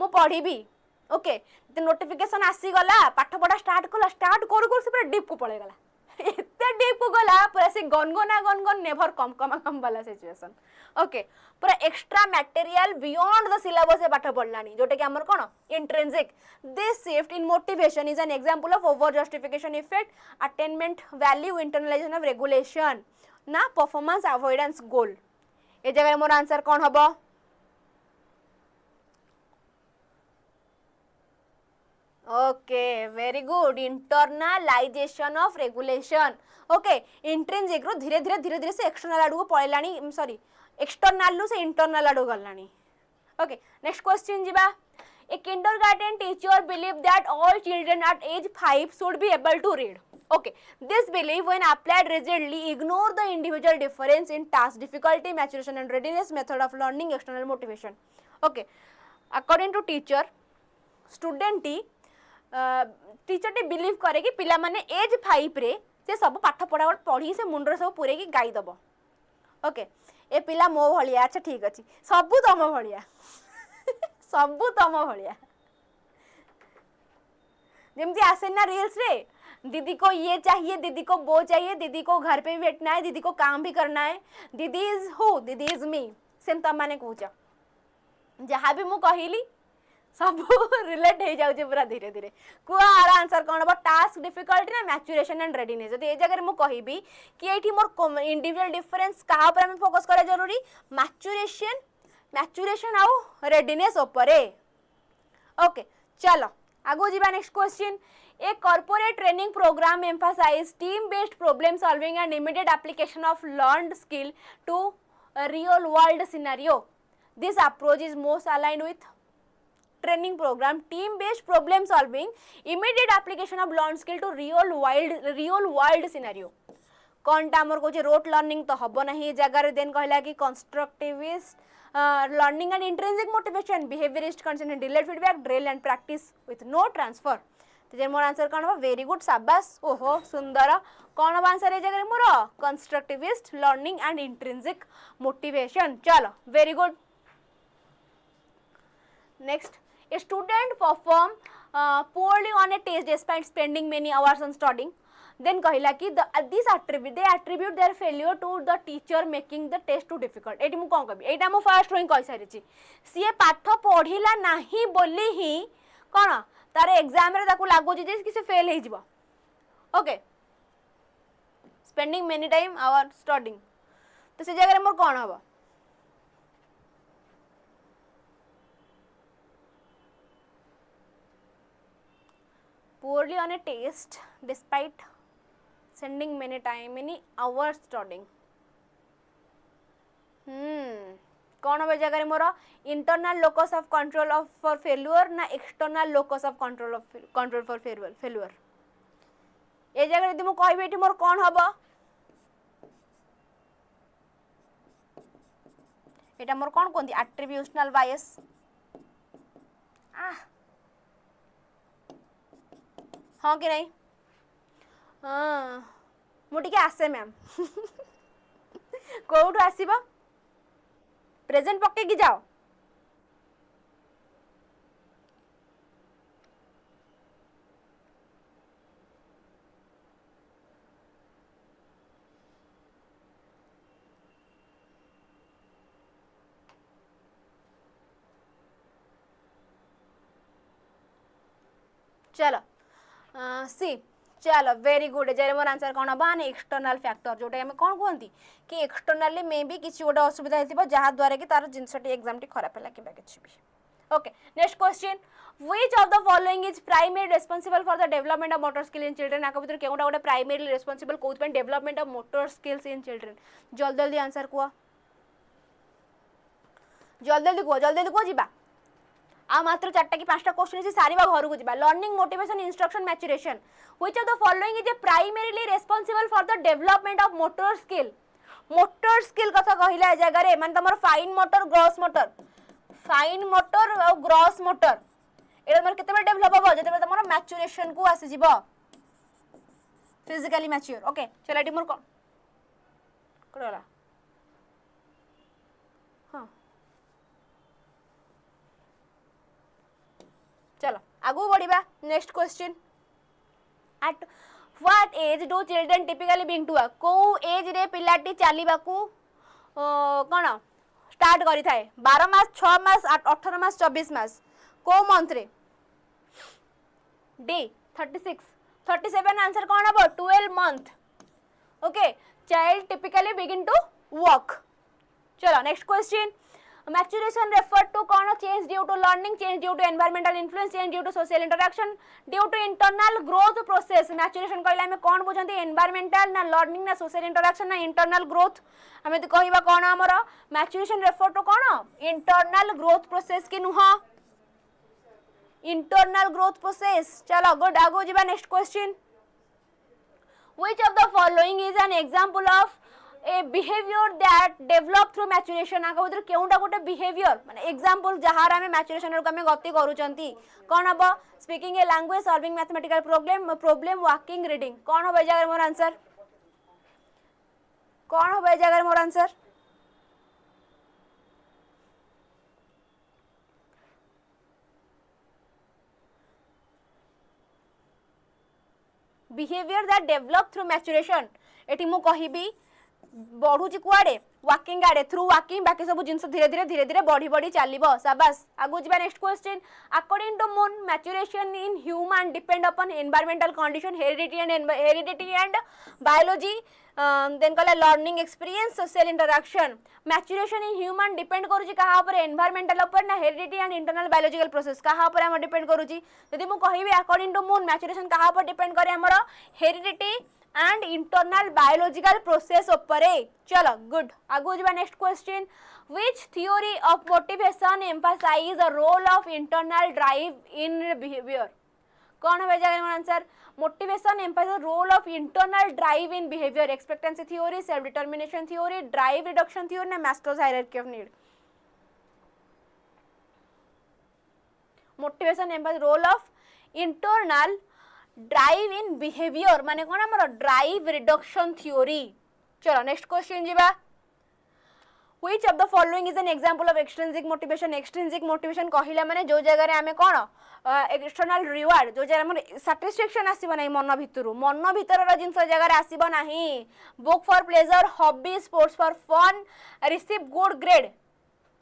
Speaker 1: मु पढ़ी. ओके नोटिफिकेशन आसी गला पाठ पढ़ा स्टार्ट कला स्टार्ट करू करू से पूरा डीप को पळे गला एते डीप को गला पूरा से गनगन नेवर कम वाला सिचुएशन. ओके पूरा extra material beyond the syllabus से पाठ पढ़लानी जोटे कि हमर कोन intrinsic this shift in motivation is an example of over justification effect attainment value internalization of regulation ना परफॉर्मेंस अवॉइडेंस गोल. ए जगह मोर आंसर कौन हबो okay very good internalization of regulation. Okay intrinsic रो धीरे धीरे से एक्सटर्नल आडू को पळेलानी सॉरी एक्सटर्नाल से इंटरनाल आड़ गलानी। ओके नेक्स्ट क्वेश्चन जीवा। ए kindergarten teacher believe that all children at age 5 should be able to read. Okay, this belief when applied rigidly ignore the individual difference in task difficulty, maturation and readiness, method of learning, external motivation. Okay, according to teacher student teacher T believe करे कि पिला माने as 5 रे से सब पाठ पढ़ा पढ़ी से मुंडर सब पूरे की गाई दब। ओके ए पिला मो भलिया। अच्छा ठीक अच्छी सबू तम भलिया सबू तम भलिया जमती आसे ना रील्स रे दीदी को ये चाहिए, दीदी को वो चाहिए, दीदी को घर पे भी बैठना है, दीदी को काम भी करना है, दीदी इज हु, दीदी इज मी। सेम तम माने कहूच जहाँ भी मु कहली सब रिलेट हो जाऊे पूरा धीरे धीरे। कुआ आर आंसर कौन हम टास्क डिफिकल्टी ना मैच्यूरेशन एंड रेडीनेस। जब ये जगह मुझे कहबी कि ये मोर इंडिविजुअल डिफरेंस क्या पर फोकस करा जरूरी मैच्यूरेशन मैच्यूरेशन आउ रेडीनेस उपरे। ओके चलो आगो जीवा next question. A corporate training program emphasize team based problem solving and immediate application of learned skill to real world scenario. This approach is most aligned with training program team based problem solving immediate application of learned skill to real world scenario। कौन टा हमर कोचे rote learning तो हबो नहीं जगह रे then कहला कि constructivist learning and intrinsic motivation behaviorist consent delayed feedback drill and practice with no transfer. तो जे मोर आंसर कौन हो वेरी गुड शाबाश। ओहो सुंदर कौन हो आंसर ए जगह मोर constructivist learning and intrinsic motivation. चलो very good. Next a student perform poorly on a test despite spending many hours on studying, then कहला कि this attribute they attribute their failure to the teacher making the test too difficult। Eighty मु कोन कहबी एटा मु first rowing कहि सारि छि सिए पाठ पढिला नाही बोली ही कोन तार एग्जाम रे ताकू लागो जे कि से फेल हे जिवो। Okay spending many time hour studying तो से जगह रे मोर कोन हबो poorly on a test despite sending many hours studying। कौन हम जगह मोर internal locus of control of for failure ना external locus of control for failure. ए जगह यदि मु कहबी एटी मोर कौन हबो एटा मोर कौन कोंती एट्रिब्यूशनल बायस। हाँ कि नहीं मुझे आसे मैम कौटू आसब प्रेजेंट पकई जाओ। चलो सी चलो वेरी गुड। जरे मोर आंसर कौन हम एक्सटर्नल फैक्टर जोटा आम कौन कहती कि एक्सटर्नली मे भी किसी गोटे असुविधा हो जहाँ द्वारा कि तार जिनसटी एग्जाम टी खराब है कि किसी भी। Okay next question which of the following is primary responsible for the development of motor skill in children. या भर केउटा गोटे प्राइमरी रेस्पॉन्सिबल कौन development of motor skills in children. जल्दी जल्दी आंसर कह जल्दी कह जीवा आ मात्र 4टा कि 5टा क्वेश्चन से सारिबा घर को जीवा। Learning motivation instruction maturation which of the following is primarily responsible for the development of motor skill. Motor skill कथा कहला जगह रे माने तमर फाइन मोटर ग्रॉस मोटर और ग्रॉस मोटर एटा तमर केते बेले डेवलप हो जते बेले तमर मैच्यूरेशन को आसी जीवो फिजिकली मैच्योर। ओके चलो एटी मोर कोन करला चलो आगु बढ़िबा। Next question at what age do children typically बिंग टू वर्क। को एज रे पिलाटी चलीबा को कोन स्टार्ट करि थाए 12 मास 6 मास 18 मास 24 मास को मंथ रे डे 36 37 आंसर कौन हम 12 month. Okay child typically begin to walk. चलो next question Maturation refer to कौन change due to learning, change due to environmental influence, change due to social interaction, due to internal growth process. Maturation कहले हमें कौन बुझंती environmental ना learning ना social interaction ना internal growth हमें तो कहिबा कौन हमर maturation refer to कौन internal growth process की नुहा internal growth process. चलो गुड आगो जीवा next question. Which of the following is an example of a behavior that develop through maturation? आका उधर केउंटा गोटे behavior माने example जहार हमें maturation रो हमें गति करूचंती कौन हबो speaking a language, solving mathematical problem, walking, reading. कौन हबो ए जगह मोर आंसर कौन हबो ए जगह मोर answer behavior that develop through maturation. एठी मु कहिबी बढ़ुची कुआडे वॉकिंग आडे थ्रू वॉकिंग बाकी सब जिंस धीरे धीरे बढ़ी बढ़ी चलिबो शाबाश आगु जिबा next question according to moon maturation in human depend upon environmental condition heredity and biology then कहला learning experience social interaction maturation in human depend करूची कहा ऊपर एनवायरमेंटल ऊपर ना heredity and internal biological process कहा ऊपर हम डिपेंड करूची यदि मु कहिबी अकॉर्डिंग टू मून मैच्यूरेशन कहा ऊपर डिपेंड करे हमर heredity and internal biological process उपरे चलो गुड आगो जबा next question which theory of motivation emphasize the role of internal drive in behavior कौन है जगह में answer motivation emphasize the role of internal drive in behavior expectancy theory self determination theory drive reduction theory ना Maslow's hierarchy of need motivation emphasize role of internal drive in behaviour माने कोन हमर drive reduction theory चलो next question जीवा which of the following is an example of extrinsic motivation कहिला माने जो जगह रे हमें कोन एक्सटर्नल रिवार्ड जो जगह हमर सैटिस्फैक्शन आसीबो नै मन भीतर रो जिंस जगह रे आसीबो नाही book for pleasure hobby sports for fun receive good grade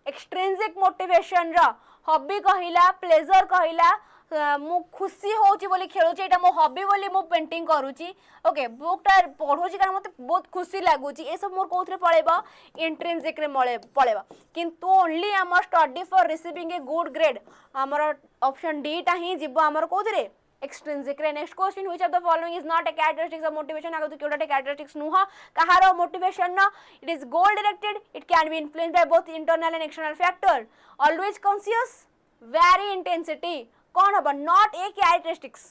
Speaker 1: extrinsic motivation रो हॉबी कहिला प्लेजर कहिला मु खुशी होची बोली खेलुची एटा मो हॉबी बोली मु पेंटिंग करूची ओके बुकटा पढोची कारण मते बहुत खुशी लागुची ए सब मोर कोथरे पळेबा इंट्रिंसिक रे पळेबा किंतु ओनली हमर study for receiving a good grade हमर ऑप्शन डी टा ही जिबो हमर कोथरे एक्सट्रिंसिक रे next question which of the following is not a characteristics of motivation आगो तो केउटा कैरेक्टरिस्टिक्स नुहा कहारो मोटिवेशन न it is goal directed it can be influenced by both internal and external factor always conscious vary intensity कौन हम not a characteristics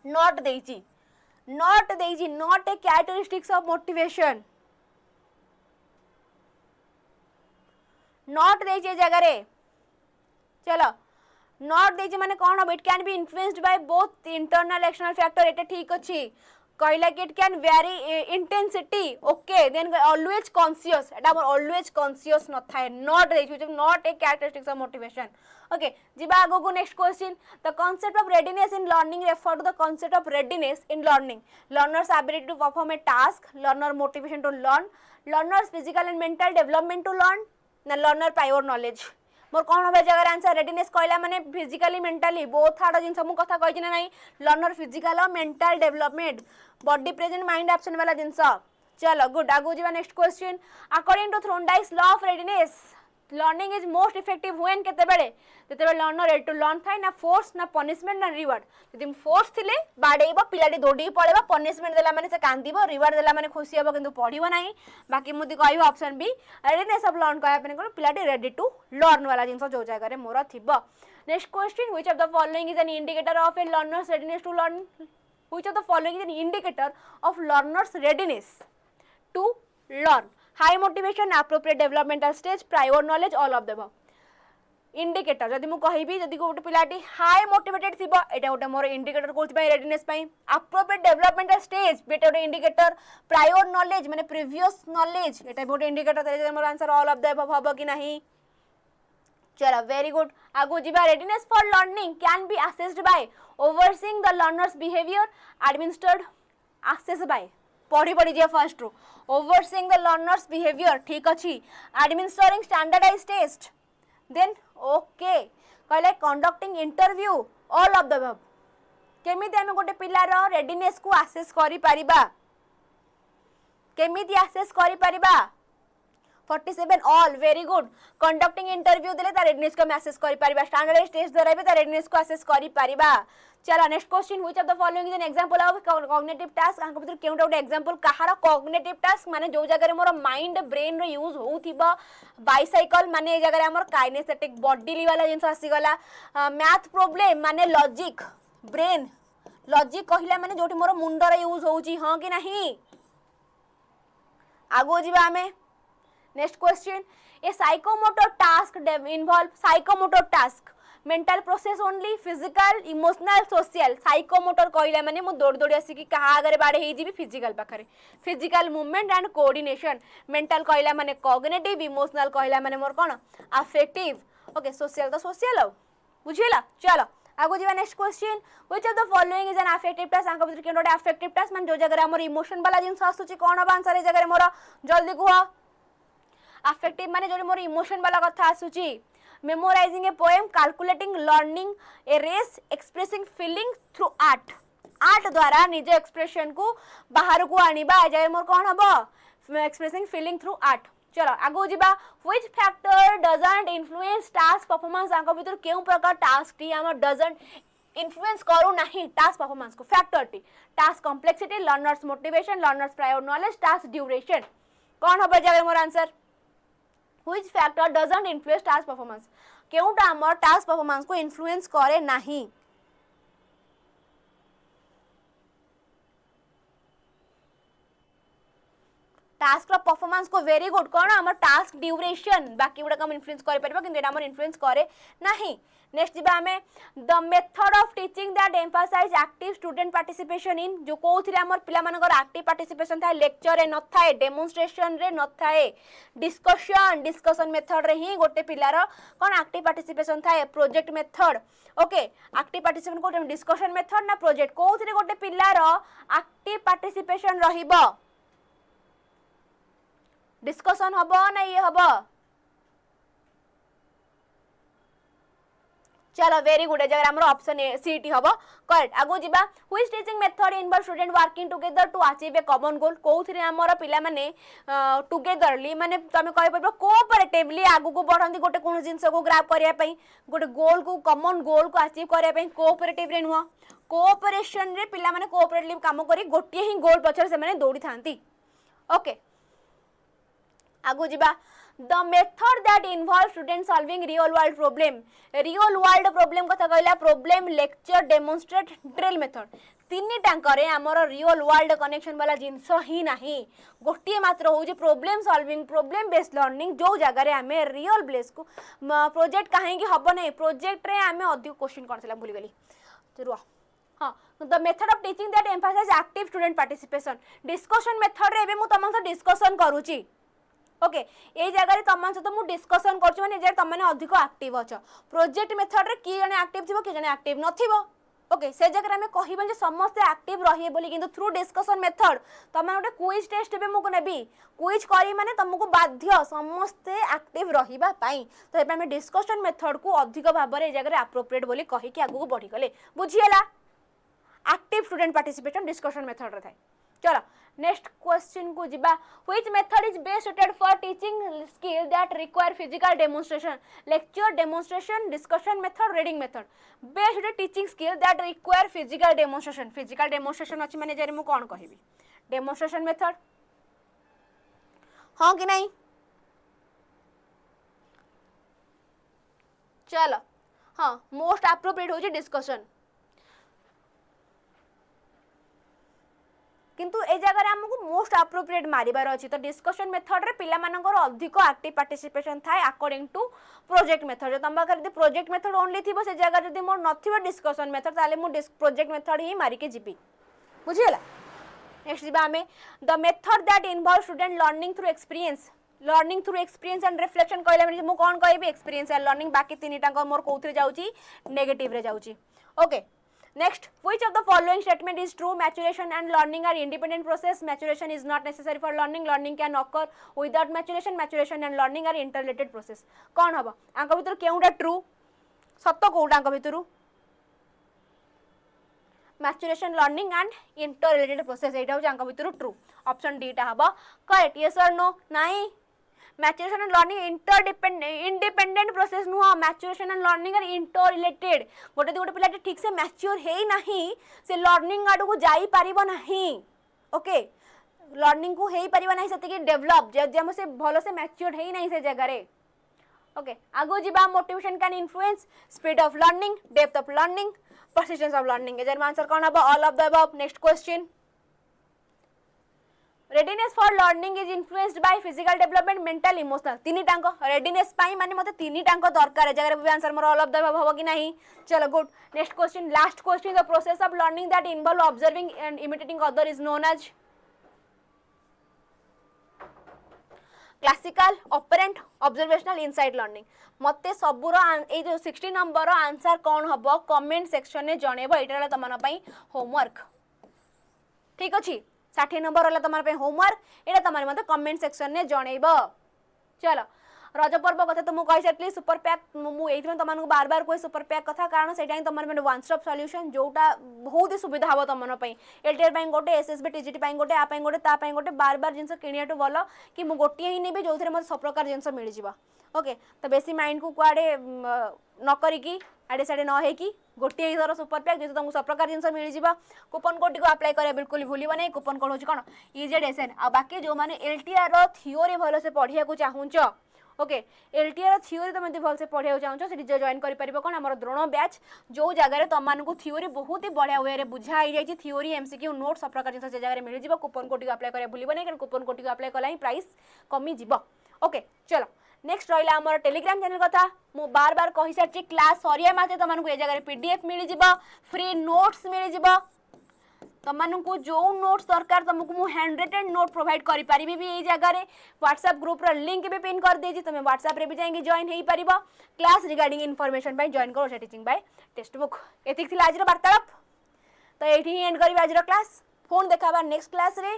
Speaker 1: not देइची not a characteristics of motivation not देइची जगह रे चलो नॉट देइची माने कौन हम it can be influenced by both internal external factor एटा ठीक अछि कहला कि it can vary intensity okay then always conscious एटा ऑलवेज कॉन्शियस न थाए नॉट देइची not a characteristics of motivation okay jiba ago go next question the concept of readiness in learning refer to the concept of readiness in learning learner's ability to perform a task learner motivation to learn learner's physical and mental development to learn na learner prior knowledge मोर कौन होबे जगह answer readiness कहला माने physically mentally both आड जिंस मु कथा कहि ना नाही लर्नर फिजिकल और mental development body present mind absent वाला जिंस चलो गुड आगो जीवा next question according to Thorndike's law of readiness learning is most effective when केते बेले जेते बेले लर्नर रेडी टू लर्न थाय ना फोर्स ना पनिशमेंट ना रिवार्ड यदि फोर्स थिले बाडेबो पिलाडी दौडी पळेबो पनिशमेंट देला माने से कांदीबो रिवार्ड देला माने खुशी हेबो किंतु पढिबो नाही बाकी मुदी कहबो option B readiness of learn कहया पने को पिलाडी रेडी टू लर्न वाला जिंस जो जगह रे मोर थिबो next question which of the following is an indicator of a learner's readiness to learn which of the following is an indicator of learner's readiness to learn high motivation appropriate developmental stage prior knowledge all of the above indicator जदि मु कहिबी जदि गोटे पिलाटी high motivated थिबो एटा गोटे मोर indicator कोथि पई readiness पई appropriate developmental stage बेटा गोटे इंडिकेटर प्रायर नॉलेज माने प्रीवियस नॉलेज एटा गोटे इंडिकेटर तरे मोर answer all of the above हबो कि नाही चलो वेरी गुड आगो जिबा readiness for learning can be assessed by overseeing the learner's behaviour administered assess by पढ़ी पढ़ी जे फर्स्ट रो ओवरसीइंग द लर्नर्स बिहेवियर ठीक अछि administering standardized test then okay कहले conducting interview all of the above केमिति हम गोटे पिलार रेडीनेस को असेस करि परिबा केमिति असेस करि परिबा 47 all very good conducting interview देले ता रेडनेस को मैसेज करि परिबा स्टैंडर्डाइज्ड टेस्ट द्वारा भी ता रेडनेस को असेस करि परिबा चलो next question which of the following is an example of cognitive task आंको भीतर केउटा उडे एग्जांपल कहार कॉग्निटिव टास्क माने जो जगह रे मोर माइंड ब्रेन रो यूज होउथिबा बाइसाइकिल माने ए जगह रे हमर काइनेस्थेटिक बॉडी वाला जिंस आसी गला मैथ प्रॉब्लम माने लॉजिक ब्रेन लॉजिक कहिला माने जोठी मोर मुंड रे यूज होउची हां कि नहीं आगो जीवा हमें next question a psychomotor task involve psychomotor task mental process only physical emotional social psychomotor कहला माने मु दौड़ दौड़ आसी कि कहा आगे बाड़े हे जीबी फिजिकल पाखरे physical movement and coordination mental कहला माने कॉग्निटिव इमोशनल कहला माने मोर कोन अफेक्टिव ओके सोशल तो सोशल बुझिला चलो आगो जीवा next question which of the following is an affective task आंको भीतर केनोडा अफेक्टिव टास्क माने जो जगह हमर इमोशन वाला जिंस आसुची कोन बा आंसर ए जगह मोर जल्दी कुह अफेक्टिव माने जो मोर इमोशन वाला कथा आसुची memorizing a poem calculating learning a race expressing feeling through art art द्वारा निज एक्सप्रेशन को बाहर को आनिबा ए जगह मोर कोन हबो एक्सप्रेसिंग फीलिंग थ्रू आर्ट चलो आगो जीवा which factor doesn't influence task performance आंको भीतर केउ प्रकार टास्क टी हमर डजंट इन्फ्लुएंस करू नहीं टास्क परफॉर्मेंस को फैक्टर टी task complexity learners motivation learners prior knowledge task duration कौन हबो जगह मोर answer which factor doesn't influence task performance केउटा हमर टास्क परफॉर्मेंस को इन्फ्लुएंस करे नहीं टास्क परफॉर्मेंस को वेरी गुड कौन हमर टास्क ड्यूरेशन बाकी गुडा कम इन्फ्लुएंस करे परबो किंतु एटा हमर इन्फ्लुएंस करे नाही नेक्स्ट जीवा हमें the method of teaching that emphasize active student participation in जो कोथि रे हमर पिला मानकर एक्टिव पार्टिसिपेशन थाए लेक्चर रे न थाए डेमोन्स्ट्रेशन रे न थाए डिस्कशन मेथड रे ही गोटे पिलार कोन एक्टिव पार्टिसिपेशन थाए project method okay active participation को डिस्कशन मेथड ना प्रोजेक्ट कोथि रे गोटे पिलार एक्टिव पार्टिसिपेशन रहिबो डिस्कशन हबो ना ये हबो चलो वेरी गुड जगह हमर ऑप्शन ए सी टी हबो करेक्ट आगो जीवा which teaching method involve student working together to achieve a common goal कोथि हमर पिला माने टुगेदरली माने तमे कहि परबो कोऑपरेटिवली आगु को बढ़ंती गोटे कोन जिंस को ग्राफ करिया पई गोटे गोल को कॉमन गोल को अचीव करिया पई कोऑपरेटिव रे नुवा कोऑपरेशन रे पिला माने कोऑपरेटिवली काम करी गोटे ही गोल पछर से माने दौड़ी थांती ओके आगु जीवा the method that involve student solving real world problem कथा कहला problem lecture demonstrate drill method तीन टांकरे हमर रियल वर्ल्ड कनेक्शन वाला जिंस ही नाही गोटे मात्र हो problem solving problem based learning जो जगह रे हमें रियल बेस को प्रोजेक्ट काहे कि हबो नै प्रोजेक्ट रे हमें अधिक क्वेश्चन करथला भूली गेली तो हाँ the method of teaching that emphasize active student participation discussion method रे एबे मु तमन से डिस्कशन करूची ओके ए जगह रे तमन से तो मु डिस्कशन करछु माने जे तमने अधिक एक्टिव अछ प्रोजेक्ट मेथड रे की जने एक्टिव थिबो की जने एक्टिव नथिबो ओके से जगह में कहबन जे समस्त एक्टिव रहिए बोली किंतु थ्रू डिस्कशन मेथड तमे ओटे क्विज टेस्ट बे मु को नेबी क्विज करी माने तुमको बाध्य समस्त एक्टिव रहिबा पई तो एबे हम डिस्कशन मेथड को अधिक भाबरे ए जगह रे एप्रोप्रिएट बोली कहि कि आगु बढ़ी गले बुझियला active student participation discussion method रे थाय चलो नेक्स्ट क्वेश्चन को जिबा which method is best suited for teaching skill that require physical demonstration lecture demonstration discussion method reading method best suited teaching skill that require physical demonstration अछि माने जे मु कोन कहिबी demonstration method हां कि नहीं चलो हां मोस्ट एप्रोप्रिएट होची डिस्कशन किंतु ए जगह रे हमको मोस्ट एप्रोप्रिएट मारिबार अछि तो डिस्कशन मेथड रे पिला मानकर अधिक एक्टिव पार्टिसिपेशन थाए अकॉर्डिंग टू प्रोजेक्ट मेथड जे तंबा कर प्रोजेक्ट मेथड ओनली थिबो से जगह जदी मोर नथिबो डिस्कशन मेथड ताले मु प्रोजेक्ट मेथड ही मारी के जिबी बुझियला नेक्स्ट जिबा हमें the method that involve student learning through experience and reflection कहला माने मु कोन कहबी एक्सपीरियंस एंड लर्निंग बाकी तीनटा को मोर कोथरे जाउची नेगेटिव रे जाउची okay Next, which of the following statement is true? Maturation and learning are independent process. Maturation is not necessary for learning. Learning can occur without maturation. Maturation and learning are interrelated process. कौन हबा आंका भितर केउडा true सत्य कोउडा आंका भितरु maturation learning and interrelated process एटा हो आंका भितरु true option D टा हबा करेक्ट यस और नो नाही maturation and learning independent process नुह maturation and learning are interrelated गोटे गोटे पिला ठीक से मैच्योर है नहीं से लर्निंग आड़ को जाई परिबो नहीं ओके लर्निंग को हेई परिबो नहीं सेति डेवलप जदि हम से भलो से मैच्योर है नहीं से जगह रे ओके आगो जीवा motivation can influence speed of learning depth of learning persistence of learning एजर आंसर कौन हबो all of the above next question readiness for learning is influenced by physical development mental emotional तीनी टांको readiness पाई माने मते तीनी टांको दरकार है जगह भी आंसर मोर ऑल ऑफ द अबव हबो कि नहीं चलो good next question last question the process of learning that involve observing and imitating other is known as classical operant observational insight learning मते सबुर ए जो 60 नंबर आंसर कौन हबो कमेंट सेक्शन में जणेबो एटा तमन पई होमवर्क ठीक अछि 60 नंबर वाला तमन पई होमवर्क एटा तमन मते कमेंट सेक्शन में जणेबो चलो रज पर्व कथा तो मु कहि सटली सुपर पैक मु एथि तमन को बार बार कोइ सुपर पैक कथा कारण सेटा ही तमन में वन स्टॉप सॉल्यूशन जोटा बहुत ही सुविधा हबो तमन पई एलटीआर पई गोटे एसएसबी टीजीटी पई गोटे आ पई गोटे ता पई गोटे बार बार जिंस किनियाटो बोलो कि मु गोटे ही नेबे जोथरे मते सब प्रकार जिंस मिल जिवो ओके तो बेसी माइंड को कुआडे न करी की आडे साडे न हे की गोटे ही धर सुपर पैक जो तुमको सब प्रकार जिंस मिल जिवो कूपन कोड को अप्लाई करे बिल्कुल भूलिबो नै कूपन कोड होची कोन ईजेडएसएन आ बाकी जो माने एलटीआर रो थ्योरी भलो से पढिया को चाहुंचो ओके एलटीआर थ्योरी तुम भल से पढ़ा चाहो से जॉइन कर कौन आम द्रोण बैच जो जगह तुम थ्योरी बहुत ही बढ़िया वे बुझाई जाए थ्योरी एमसीक्यू नोट सब प्रकार जिन से जगह मिल जाए कूपन कोड को अप्लाई कर भूल नहीं कूपन कोड को अप्लाई कला ही प्राइस कमी जीव ओके चलो नेक्स्ट रहा आम टेलीग्राम चैनल कथा मु बार बार कही सारी क्लास सरिया माते तुमको ये जगह पीडीएफ मिल जाए फ्री नोट्स मिल जाए तुमको जो नोट्स दरकार तुमको मु हैंड रिटन नोट प्रोवाइड करि पारिबी भी ये जगह रे व्हाट्सएप ग्रुप रो लिंक भी पिन कर देजी तुम व्हाट्सएप रे भी जाएंगे जॉइन हेई परिबो class regarding information by join करो टीचिंग बाय टेक्स्ट बुक एतिक थिला आज रो वार्तालाप तो एठी ही एंड करबी आज रो क्लास फोन देखाबा नेक्स्ट क्लास रे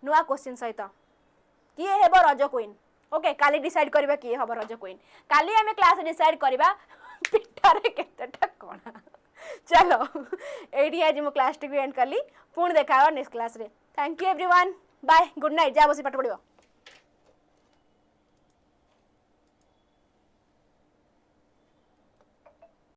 Speaker 1: नुआ क्वेश्चन सहित किए हेबो रज क्वीन ओके काली डिसाइड करबा किए हेबो रज क्वीन काली हमें क्लास डिसाइड करबा पिठारे केतेटा कोना चलो एडी आज मो क्लास टी एंड करली पुणी देखा नेक्स्ट क्लास रे thank you everyone bye good night जा बसी पाठ पढ़ियो।